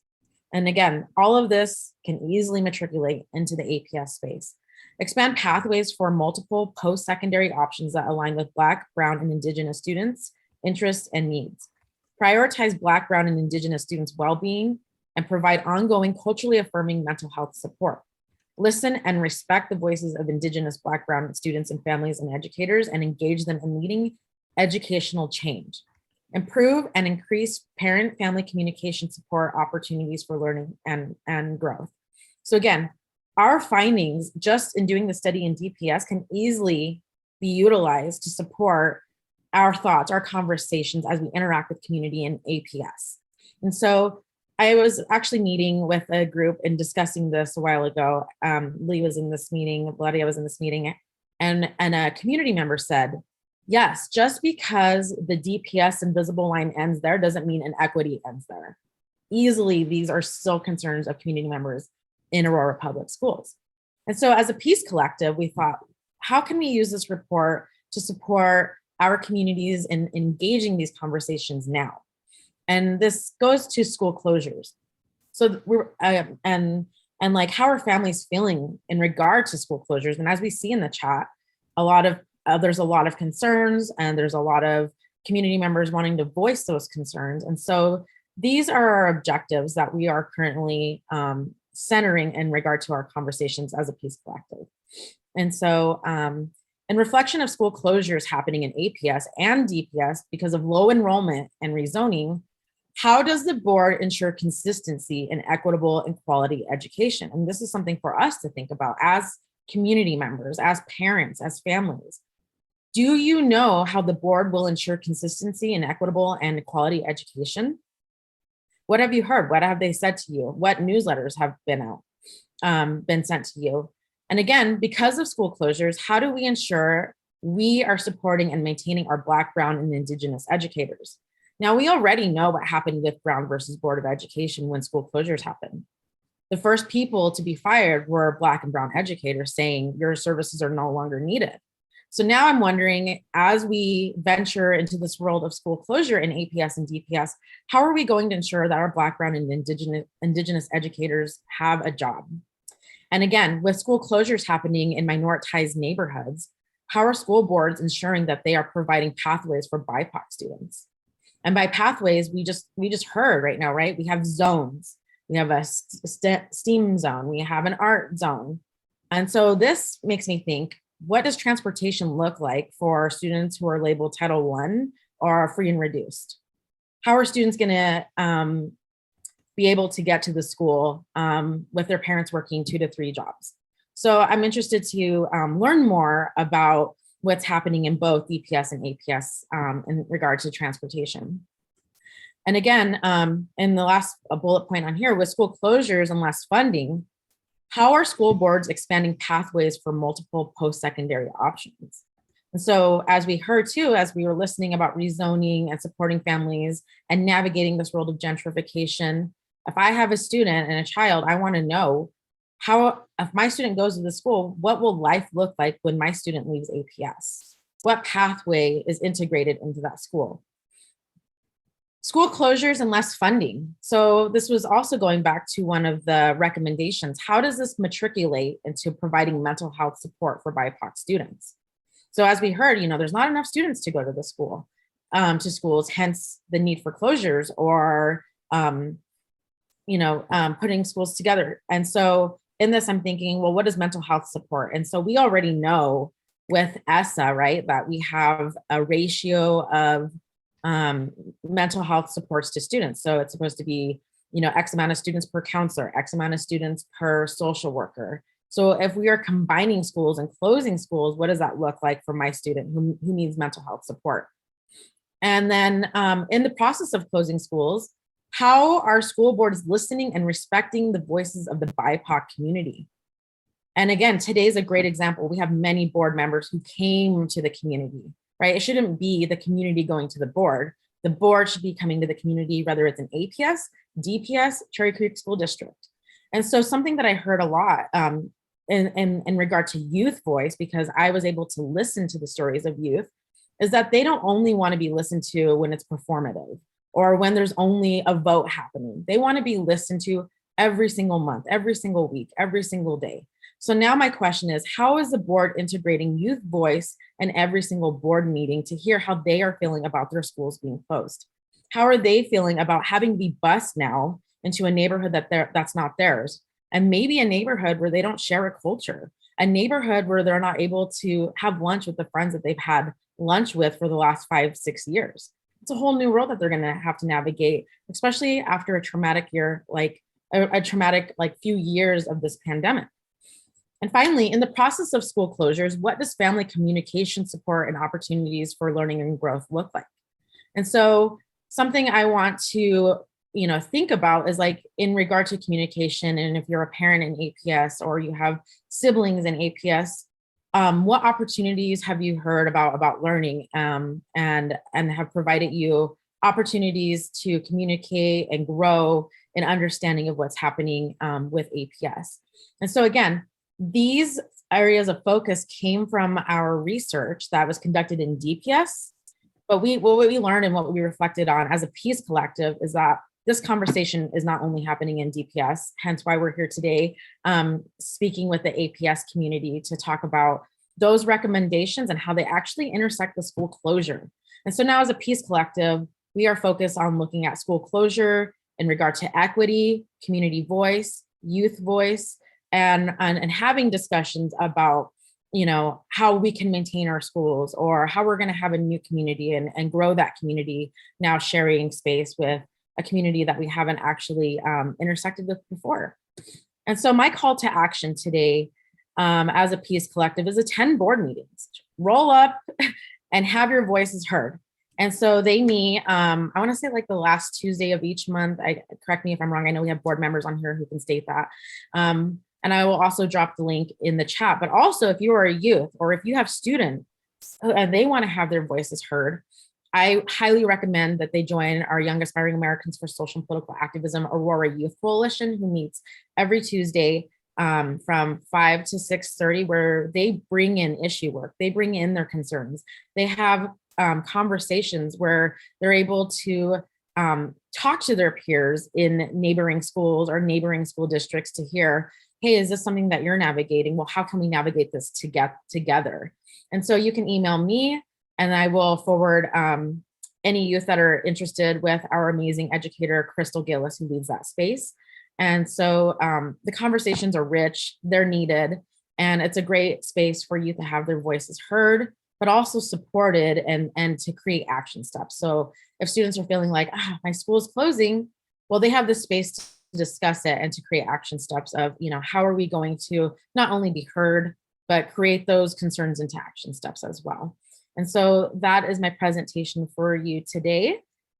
And again, all of this can easily matriculate into the APS space. Expand pathways for multiple post-secondary options that align with Black, Brown, and Indigenous students' interests and needs. Prioritize Black, Brown, and Indigenous students' well-being and provide ongoing culturally affirming mental health support. Listen and respect the voices of Indigenous, Black, Brown students and families and educators, and engage them in leading educational change. Improve and increase parent-family communication support opportunities for learning and growth. So again, our findings just in doing the study in DPS can easily be utilized to support our thoughts, our conversations as we interact with community in APS. And so I was actually meeting with a group and discussing this a while ago. Lee was in this meeting, Claudia was in this meeting, and a community member said, yes, just because the DPS invisible line ends there doesn't mean inequity ends there. Easily, these are still concerns of community members in Aurora Public Schools. And so as a peace collective, we thought, how can we use this report to support our communities in engaging these conversations now? And this goes to school closures. So we're, and like, how are families feeling in regard to school closures? And as we see in the chat, there's a lot of concerns, and there's a lot of community members wanting to voice those concerns. And so these are our objectives that we are currently centering in regard to our conversations as a peace collective. And so in reflection of school closures happening in APS and DPS because of low enrollment and rezoning, how does the board ensure consistency in equitable and quality education? And this is something for us to think about as community members, as parents, as families. Do you know how the board will ensure consistency in equitable and quality education? What have you heard? What have they said to you? What newsletters have been sent to you? And again, because of school closures, how do we ensure we are supporting and maintaining our Black, Brown, and Indigenous educators? Now, we already know what happened with Brown versus Board of Education when school closures happened. The first people to be fired were Black and Brown educators saying your services are no longer needed. So now I'm wondering, as we venture into this world of school closure in APS and DPS, how are we going to ensure that our Black, Brown, and Indigenous educators have a job? And again, with school closures happening in minoritized neighborhoods, how are school boards ensuring that they are providing pathways for BIPOC students? And by pathways, we just heard right now, right? We have zones. We have a STEAM zone. We have an art zone. And so this makes me think, what does transportation look like for students who are labeled Title I or free and reduced? How are students gonna be able to get to the school with their parents working 2 to 3 jobs? So I'm interested to learn more about what's happening in both DPS and APS in regard to transportation. And again, in the last bullet point on here, with school closures and less funding, how are school boards expanding pathways for multiple post-secondary options? And so as we heard too, as we were listening about rezoning and supporting families and navigating this world of gentrification, if I have a student and a child, I want to know how, if my student goes to the school, what will life look like when my student leaves APS? What pathway is integrated into that school? School closures and less funding. So this was also going back to one of the recommendations. How does this matriculate into providing mental health support for BIPOC students? So as we heard, there's not enough students to go to the school, to schools, hence the need for closures or, putting schools together. And so in this, I'm thinking, well, what is mental health support? And so we already know with ESSA, right, that we have a ratio of mental health supports to students. So it's supposed to be, X amount of students per counselor, X amount of students per social worker. So if we are combining schools and closing schools, what does that look like for my student who needs mental health support? And then in the process of closing schools, how are school boards listening and respecting the voices of the BIPOC community? And again, today's a great example. We have many board members who came to the community, right? It shouldn't be the community going to the board. The board should be coming to the community, whether it's an APS, DPS, Cherry Creek School District. And so something that I heard a lot in regard to youth voice, because I was able to listen to the stories of youth, is that they don't only want to be listened to when it's performative or when there's only a vote happening. They want to be listened to every single month, every single week, every single day. So now my question is, how is the board integrating youth voice in every single board meeting to hear how they are feeling about their schools being closed? How are they feeling about having to be bused now into a neighborhood that's not theirs? And maybe a neighborhood where they don't share a culture, a neighborhood where they're not able to have lunch with the friends that they've had lunch with for the last 5-6 years. It's a whole new world that they're going to have to navigate, especially after a traumatic year, like a traumatic few years of this pandemic. And finally, in the process of school closures, what does family communication support and opportunities for learning and growth look like? And so something I want to, think about is like in regard to communication. And if you're a parent in APS or you have siblings in APS, what opportunities have you heard about learning and have provided you opportunities to communicate and grow in understanding of what's happening with APS? And so again, these areas of focus came from our research that was conducted in DPS. But what we learned and what we reflected on as a peace collective is that this conversation is not only happening in DPS, hence why we're here today, speaking with the APS community to talk about those recommendations and how they actually intersect with school closure. And so now as a peace collective, we are focused on looking at school closure in regard to equity, community voice, youth voice, and having discussions about how we can maintain our schools or how we're going to have a new community and grow that community, now sharing space with a community that we haven't actually intersected with before. And so my call to action today as a peace collective is attend board meetings, roll up and have your voices heard. And so they meet, I want to say like the last Tuesday of each month. Correct me if I'm wrong. I know we have board members on here who can state that. And I will also drop the link in the chat. But also, if you are a youth or if you have students and they want to have their voices heard, I highly recommend that they join our Young Aspiring Americans for Social and Political Activism Aurora Youth Coalition, who meets every Tuesday from 5 to 6:30, where they bring in issue work. They bring in their concerns. They have conversations where they're able to talk to their peers in neighboring schools or neighboring school districts to hear, hey, is this something that you're navigating? Well, how can we navigate this together? And so you can email me and I will forward any youth that are interested with our amazing educator, Crystal Gillis, who leads that space. And so the conversations are rich, they're needed, and it's a great space for youth to have their voices heard, but also supported and to create action steps. So if students are feeling like, my school is closing, well, they have this space to discuss it and to create action steps of, how are we going to not only be heard, but create those concerns into action steps as well. And so that is my presentation for you today.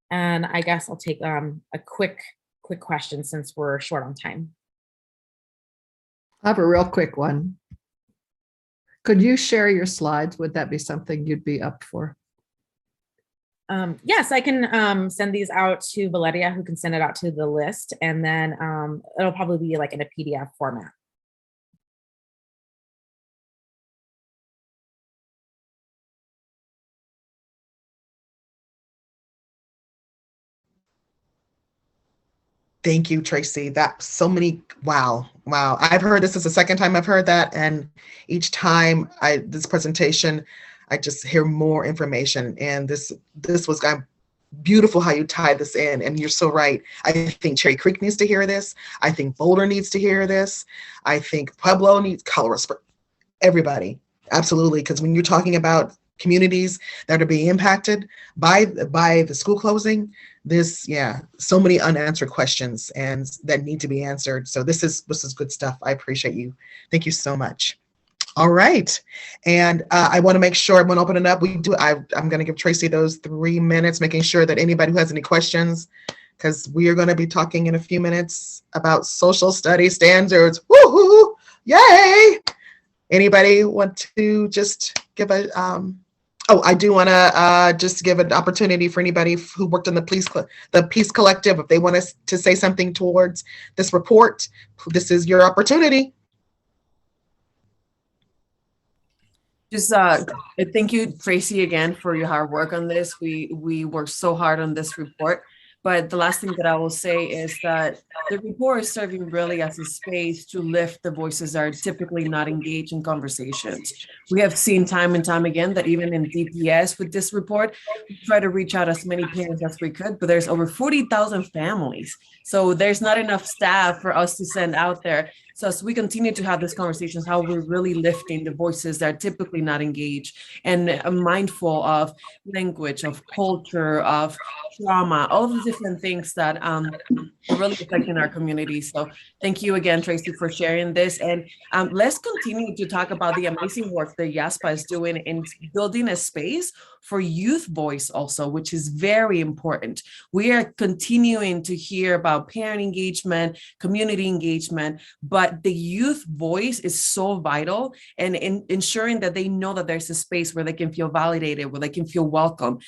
And I guess I'll take a quick question since we're short on time.
I have a real quick one. Could you share your slides? Would that be something you'd be up for?
Yes, I can send these out to Valeria, who can send it out to the list, and then it'll probably be like in a PDF format.
Thank you, Tracy. That so many, wow. I've heard this is the second time I've heard that. And each time this presentation, I just hear more information. And this was beautiful how you tied this in. And you're so right. I think Cherry Creek needs to hear this. I think Boulder needs to hear this. I think Pueblo needs, Colorado Springs, everybody. Absolutely. Because when you're talking about communities that are being impacted by the school closing, so many unanswered questions and that need to be answered. So this is good stuff. I appreciate you. Thank you so much. All right. And I want to make sure I'm going to open it up. I'm going to give Tracy those 3 minutes, making sure that anybody who has any questions, because we are going to be talking in a few minutes about social studies standards. Woohoo! Yay! Anybody want to just give a I do want to just give an opportunity for anybody who worked on the Peace Collective, if they want us to say something towards this report. This is your opportunity.
Just thank you, Tracy, again for your hard work on this. We worked so hard on this report. But the last thing that I will say is that the report is serving really as a space to lift the voices that are typically not engaged in conversations. We have seen time and time again that even in DPS with this report, we try to reach out as many parents as we could, but there's over 40,000 families. So there's not enough staff for us to send out there. So as we continue to have these conversations, how we're really lifting the voices that are typically not engaged and mindful of language, of culture, of trauma, all of these different things that are really affecting our community. So thank you again, Tracy, for sharing this. And let's continue to talk about the amazing work that YAASPA is doing in building a space for youth voice also, which is very important. We are continuing to hear about parent engagement, community engagement, but the youth voice is so vital, and in ensuring that they know that there's a space where they can feel validated, where they can feel welcome,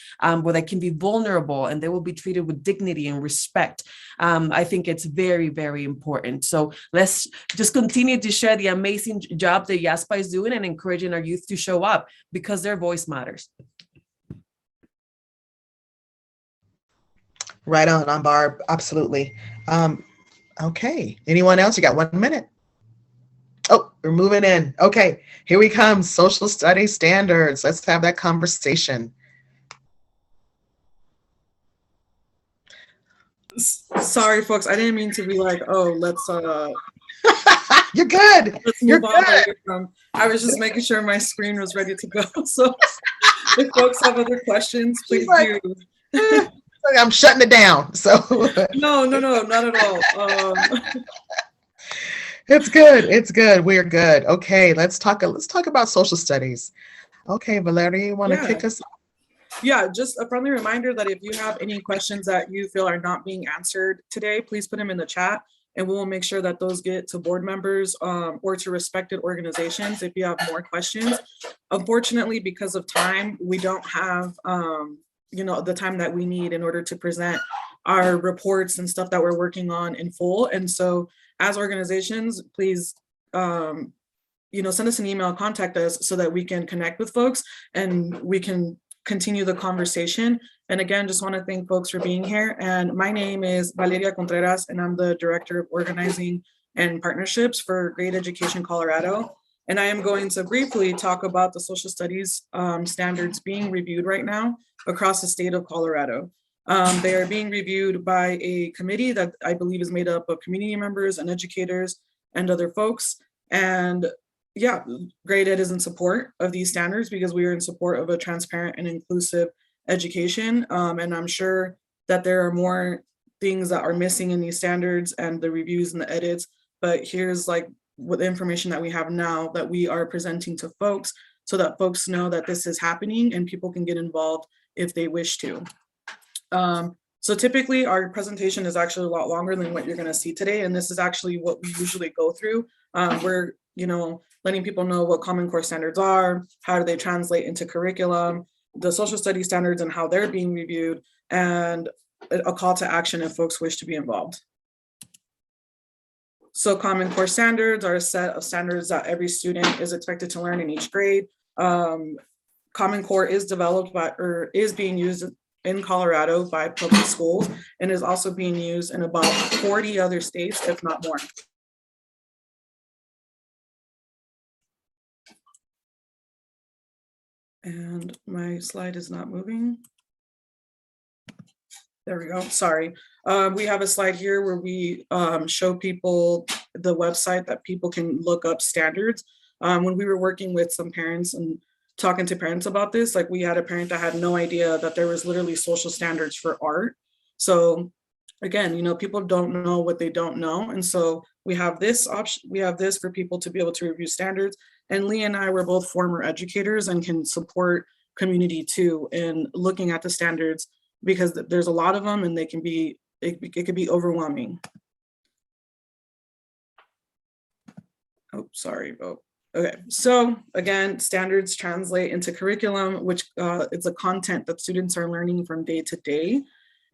where they can be vulnerable, and they will be treated with dignity and respect. I think it's very, very important. So let's just continue to share the amazing job that YAASPA is doing and encouraging our youth to show up, because their voice matters.
Right on, Barb. Absolutely. Okay. Anyone else? You got 1 minute. Oh, we're moving in. Okay, here we come. Social studies standards. Let's have that conversation.
Sorry, folks. I didn't mean to be like, oh, let's
You're good.
let's
You're
move on.
good.
I was just making sure my screen was ready to go. So if folks have other questions, please
like,
do.
I'm shutting it down. So
No, not at all.
it's good. It's good. We're good. Okay, let's talk about social studies. Okay, Valeria, you want to kick us off?
Yeah, just a friendly reminder that if you have any questions that you feel are not being answered today, please put them in the chat, and we'll make sure that those get to board members or to respected organizations if you have more questions. Unfortunately, because of time, we don't have the time that we need in order to present our reports and stuff that we're working on in full. And so as organizations, please send us an email, contact us so that we can connect with folks and we can continue the conversation. And again, just want to thank folks for being here. And my name is Valeria Contreras, and I'm the Director of Organizing and Partnerships for Great Education Colorado. And I am going to briefly talk about the social studies standards being reviewed right now across the state of Colorado. They are being reviewed by a committee that I believe is made up of community members and educators and other folks. And yeah, Great Ed is in support of these standards because we are in support of a transparent and inclusive education. And I'm sure that there are more things that are missing in these standards and the reviews and the edits, but here's like what the information that we have now that we are presenting to folks so that folks know that this is happening and people can get involved if they wish to. So typically our presentation is actually a lot longer than what you're going to see today. And this is actually what we usually go through. We're, letting people know what Common Core standards are, how do they translate into curriculum, the social studies standards and how they're being reviewed, and a call to action if folks wish to be involved. So Common Core standards are a set of standards that every student is expected to learn in each grade. Common Core is developed by, or is being used in Colorado by public schools and is also being used in about 40 other states, if not more. And my slide is not moving. There we go, sorry. We have a slide here where we show people the website that people can look up standards. When we were working with some parents and talking to parents about this, like we had a parent that had no idea that there was literally social standards for art. So again, people don't know what they don't know. And so we have this option, we have this for people to be able to review standards. And Lee and I were both former educators and can support community too in looking at the standards because there's a lot of them and they can be, it could be overwhelming. Oh, sorry. Oh, okay. So again, standards translate into curriculum, which it's a content that students are learning from day to day.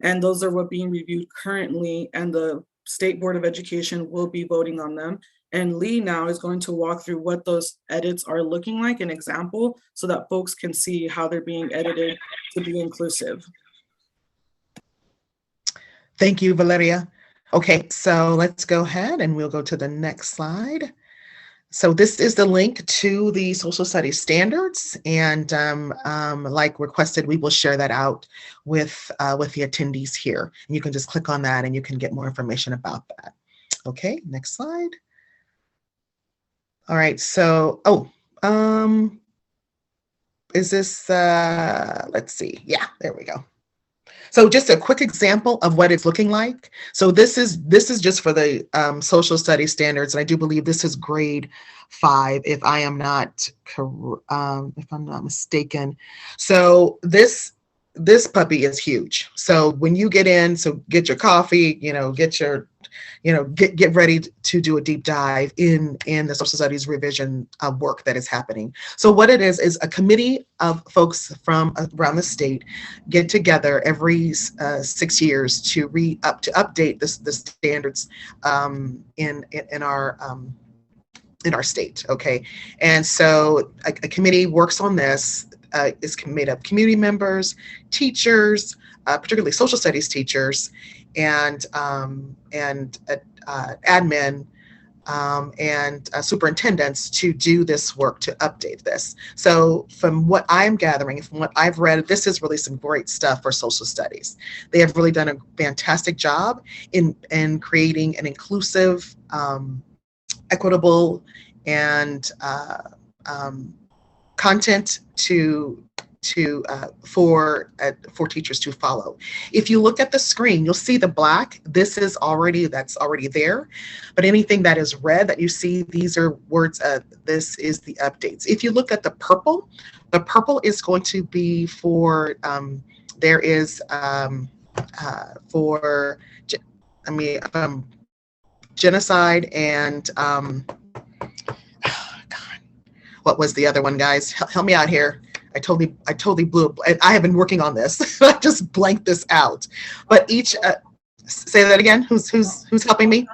And those are what being reviewed currently, and the State Board of Education will be voting on them. And Lee now is going to walk through what those edits are looking like, an example, so that folks can see how they're being edited to be inclusive.
Thank you, Valeria. Okay, so let's go ahead and we'll go to the next slide. So this is the link to the social studies standards, and like requested, we will share that out with the attendees here. And you can just click on that and you can get more information about that. Okay, next slide. All right, so, is this, let's see. Yeah, there we go. So just a quick example of what it's looking like. So this is just for the social studies standards, and I do believe this is grade 5, if I am not if I'm not mistaken. So this puppy is huge. So when you get in, so get your coffee, get your, get ready to do a deep dive in the social studies revision work that is happening. So what it is a committee of folks from around the state get together every 6 years to update the standards in our state. Okay, and so a committee works on this. Is made up of community members, teachers, particularly social studies teachers, and admin and superintendents to do this work, to update this. So from what I'm gathering, from what I've read, this is really some great stuff for social studies. They have really done a fantastic job in creating an inclusive, equitable, and content for teachers to follow. If you look at the screen, you'll see the black. That's already there. But anything that is red that you see, these are words. This is the updates. If you look at the purple is going to be for there is for genocide and what was the other one, guys? Help me out here. I totally blew. I have been working on this. I just blanked this out. But each, say that again. Who's helping me?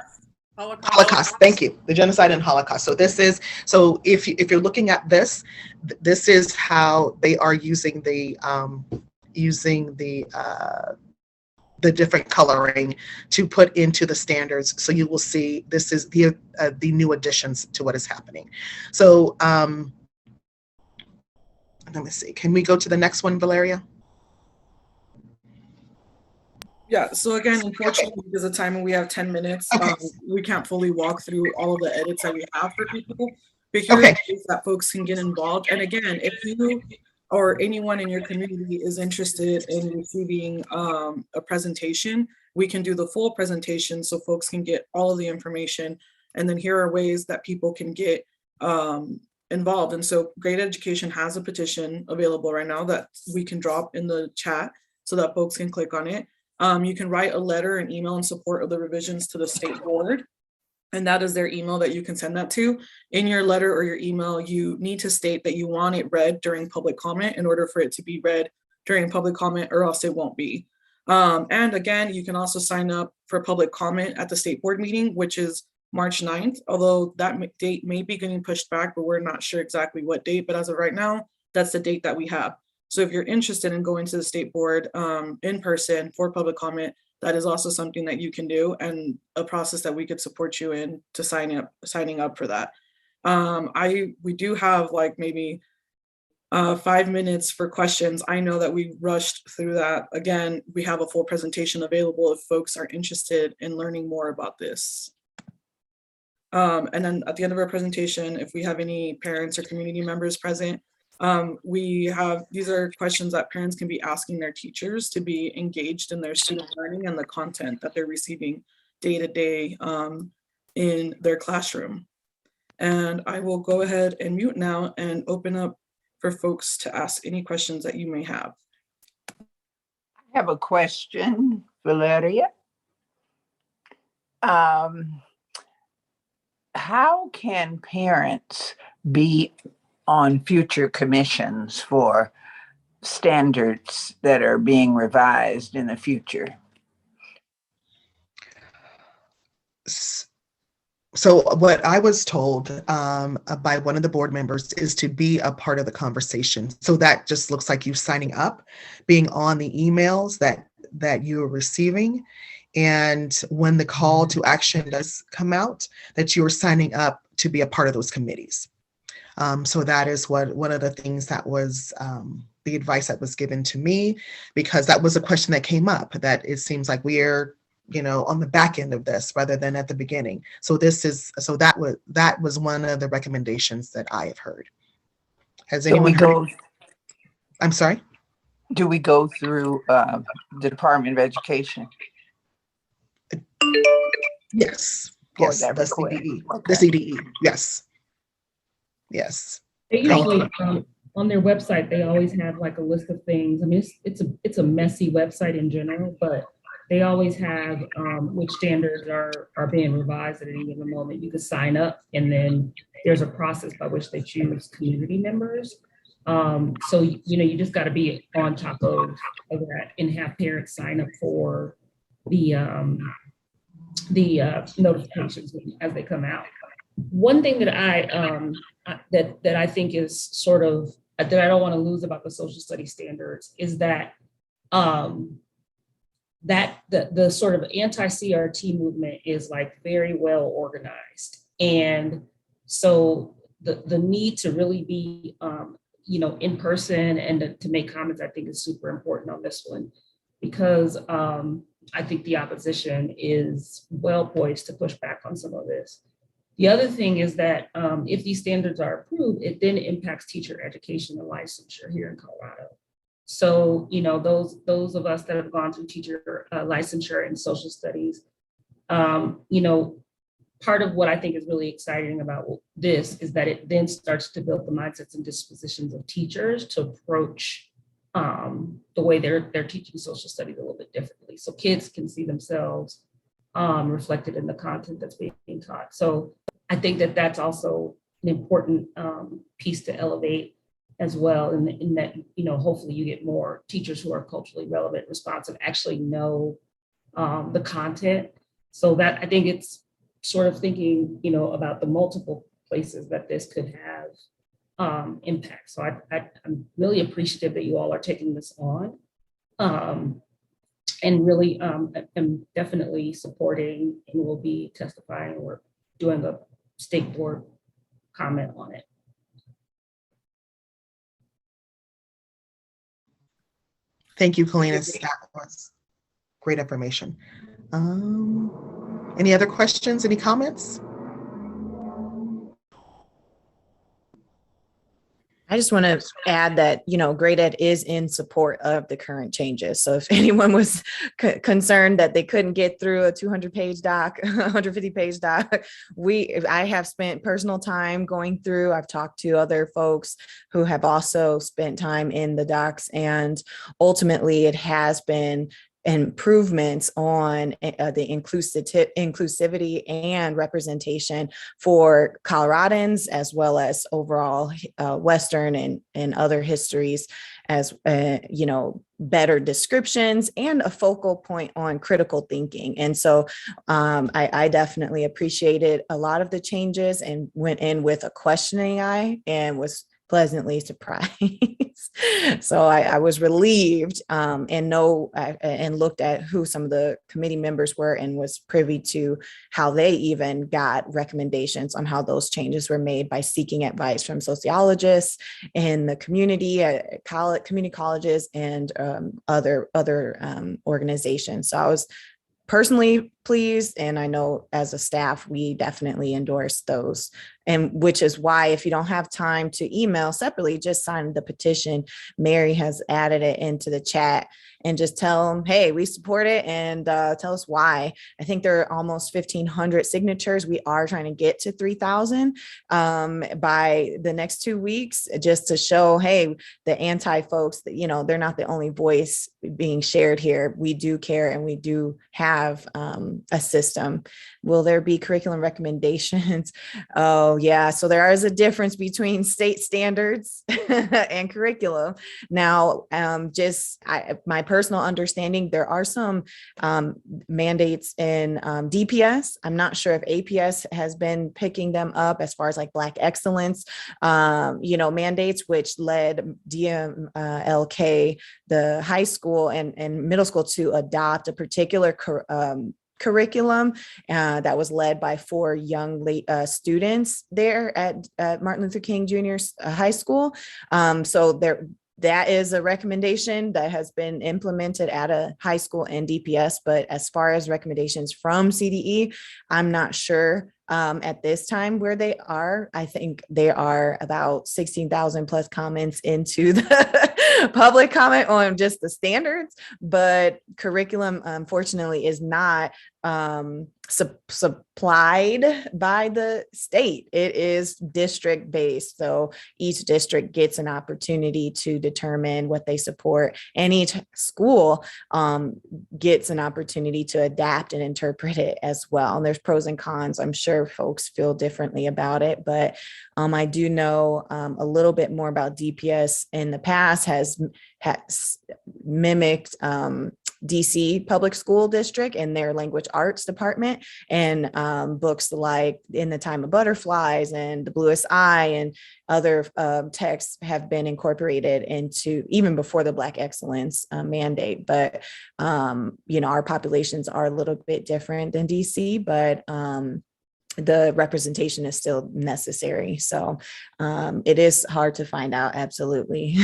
Holocaust. Thank you. The genocide and Holocaust. So this is, so if you're looking at this is how they are using the different coloring to put into the standards. So you will see this is the new additions to what is happening. So let me see. Can we go to the next one, Valeria?
Yeah, so again, unfortunately, because of time and we have 10 minutes,
Okay.
We can't fully walk through all of the edits that we have for people. But here
Okay.
is that folks can get involved. And again, if you or anyone in your community is interested in receiving a presentation, we can do the full presentation so folks can get all of the information. And then here are ways that people can get involved. And so Great Education has a petition available right now that we can drop in the chat so that folks can click on it. You can write a letter and email in support of the revisions to the state board. And that is their email that you can send that to. In your letter or your email, you need to state that you want it read during public comment in order for it to be read during public comment, or else it won't be. And again, you can also sign up for public comment at the state board meeting, which is March 9th, although that date may be getting pushed back, but we're not sure exactly what date. But as of right now, that's the date that we have. So if you're interested in going to the state board in person for public comment, that is also something that you can do, and a process that we could support you in to signing up for that. We do have like maybe 5 minutes for questions. I know that we rushed through that. Again, we have a full presentation available if folks are interested in learning more about this. And then at the end of our presentation, if we have any parents or community members present, these are questions that parents can be asking their teachers to be engaged in their student learning and the content that they're receiving day to day in their classroom. And I will go ahead and mute now and open up for folks to ask any questions that you may have.
I have a question, Valeria. How can parents be on future commissions for standards that are being revised in the future?
So what I was told by one of the board members is to be a part of the conversation. So that just looks like you signing up, being on the emails that you are receiving. And when the call to action does come out, that you are signing up to be a part of those committees. So that is one of the things that was the advice that was given to me, because that was a question that came up, that it seems like we're on the back end of this rather than at the beginning. So that was one of the recommendations that I have heard. Has anyone heard? I'm sorry?
Do we go through the Department of Education?
Yes.
For
Yes,
that
the
request?
CDE.
Okay.
The CDE. Yes. Yes.
They
Thank
usually,
you.
on their website, they always have like a list of things. I mean, it's a messy website in general, but they always have which standards are being revised at any given moment. You can sign up, and then there's a process by which they choose community members. So you just got to be on top of that and have parents sign up for the notifications as they come out. One thing that I think is sort of that I don't want to lose about the social studies standards is that that the sort of anti-CRT movement is like very well organized, and so the need to really be in person and to make comments, I think, is super important on this one, because I think the opposition is well poised to push back on some of this. The other thing is that if these standards are approved, it then impacts teacher education and licensure here in Colorado. So, those of us that have gone through teacher licensure and social studies, part of what I think is really exciting about this is that it then starts to build the mindsets and dispositions of teachers to approach the way they're teaching social studies a little bit differently. So kids can see themselves reflected in the content that's being taught. So I think that that's also an important piece to elevate as well, in that, hopefully you get more teachers who are culturally relevant, responsive, actually know the content. So that I think it's sort of thinking, about the multiple places that this could have impact. So I'm really appreciative that you all are taking this on. And really am definitely supporting and will be testifying or doing a state board comment on it.
Thank you, Kalinas. That was great information. Any other questions, any comments?
I just want to add that, Great Ed is in support of the current changes. So if anyone was concerned that they couldn't get through a 200-page doc, 150-page doc, I have spent personal time going through. I've talked to other folks who have also spent time in the docs, and ultimately it has been improvements on the inclusivity and representation for Coloradans, as well as overall Western and other histories, as better descriptions and a focal point on critical thinking. And so I definitely appreciated a lot of the changes and went in with a questioning eye and was pleasantly surprised. So I was relieved and looked at who some of the committee members were and was privy to how they even got recommendations on how those changes were made by seeking advice from sociologists in the community, at community colleges, and other organizations. So I was personally pleased, and I know as a staff we definitely endorse those, and which is why if you don't have time to email separately, just sign the petition. Mary has added it into the chat, and just tell them, hey, we support it, and tell us why. I think there are almost 1,500 signatures. We are trying to get to 3,000 by the next 2 weeks, just to show, hey, the anti folks, that they're not the only voice being shared here. We do care, and we do have a system. Will there be curriculum recommendations? Oh yeah, so there is a difference between state standards and curriculum. Now, my personal understanding, there are some mandates in DPS. I'm not sure if APS has been picking them up as far as like Black excellence, mandates, which led DMLK, the high school and middle school, to adopt a particular curriculum that was led by 4 young students there at Martin Luther King Jr. High School. So that is a recommendation that has been implemented at a high school and DPS. But as far as recommendations from CDE, I'm not sure at this time where they are. I think they are about 16,000 plus comments into the public comment on just the standards, but curriculum, unfortunately, is not supplied by the state. It is district based. So each district gets an opportunity to determine what they support, and each school gets an opportunity to adapt and interpret it as well. And there's pros and cons. I'm sure folks feel differently about it, but I do know a little bit more about DPS in the past has mimicked DC Public School District and their language arts department, and books like In the Time of Butterflies and The Bluest Eye and other texts have been incorporated into even before the Black Excellence mandate. But, our populations are a little bit different than DC, but the representation is still necessary. So it is hard to find out, absolutely.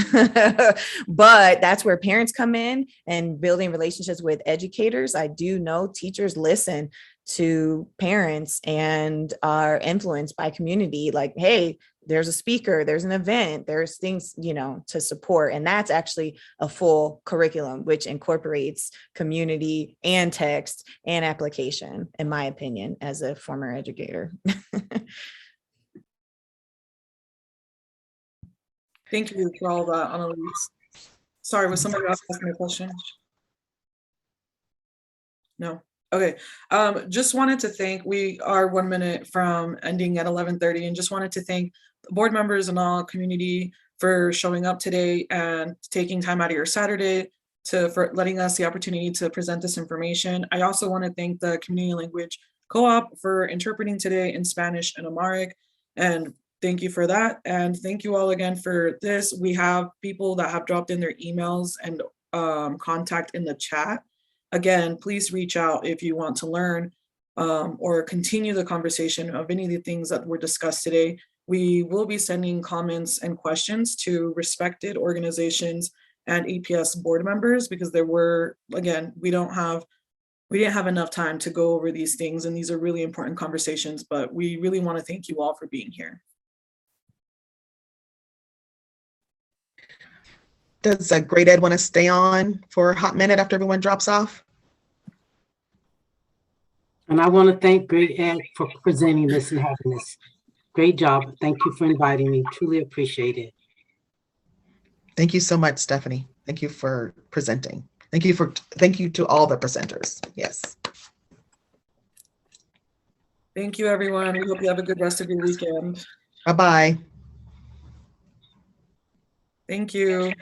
But that's where parents come in and building relationships with educators. I do know teachers listen to parents and are influenced by community. Like, hey, there's a speaker, there's an event, there's things, to support. And that's actually a full curriculum, which incorporates community and text and application, in my opinion, as a former educator.
Thank you for all that, Annalise. Sorry, was somebody else asking a question? No. Okay. Just wanted to thank, we are 1 minute from ending at 11:30, and just wanted to thank board members and all community for showing up today and taking time out of your Saturday for letting us the opportunity to present this information. I also want to thank the Community Language Co-op for interpreting today in Spanish and AMHARIC, and thank you for that. And thank you all again for this. We have people that have dropped in their emails and contact in the chat. Again, please reach out if you want to learn or continue the conversation of any of the things that were discussed today. We will be sending comments and questions to respected organizations and APS board members, because there were, again, we didn't have enough time to go over these things, and these are really important conversations, but we really want to thank you all for being here.
Does Great Ed want to stay on for a hot minute after everyone drops off?
And I want to thank Great Ed for presenting this and having this. Great job. Thank you for inviting me. Truly appreciate it.
Thank you so much, Stephanie. Thank you for presenting. Thank you to all the presenters. Yes.
Thank you, everyone. We hope you have a good rest of your weekend.
Bye-bye.
Thank you.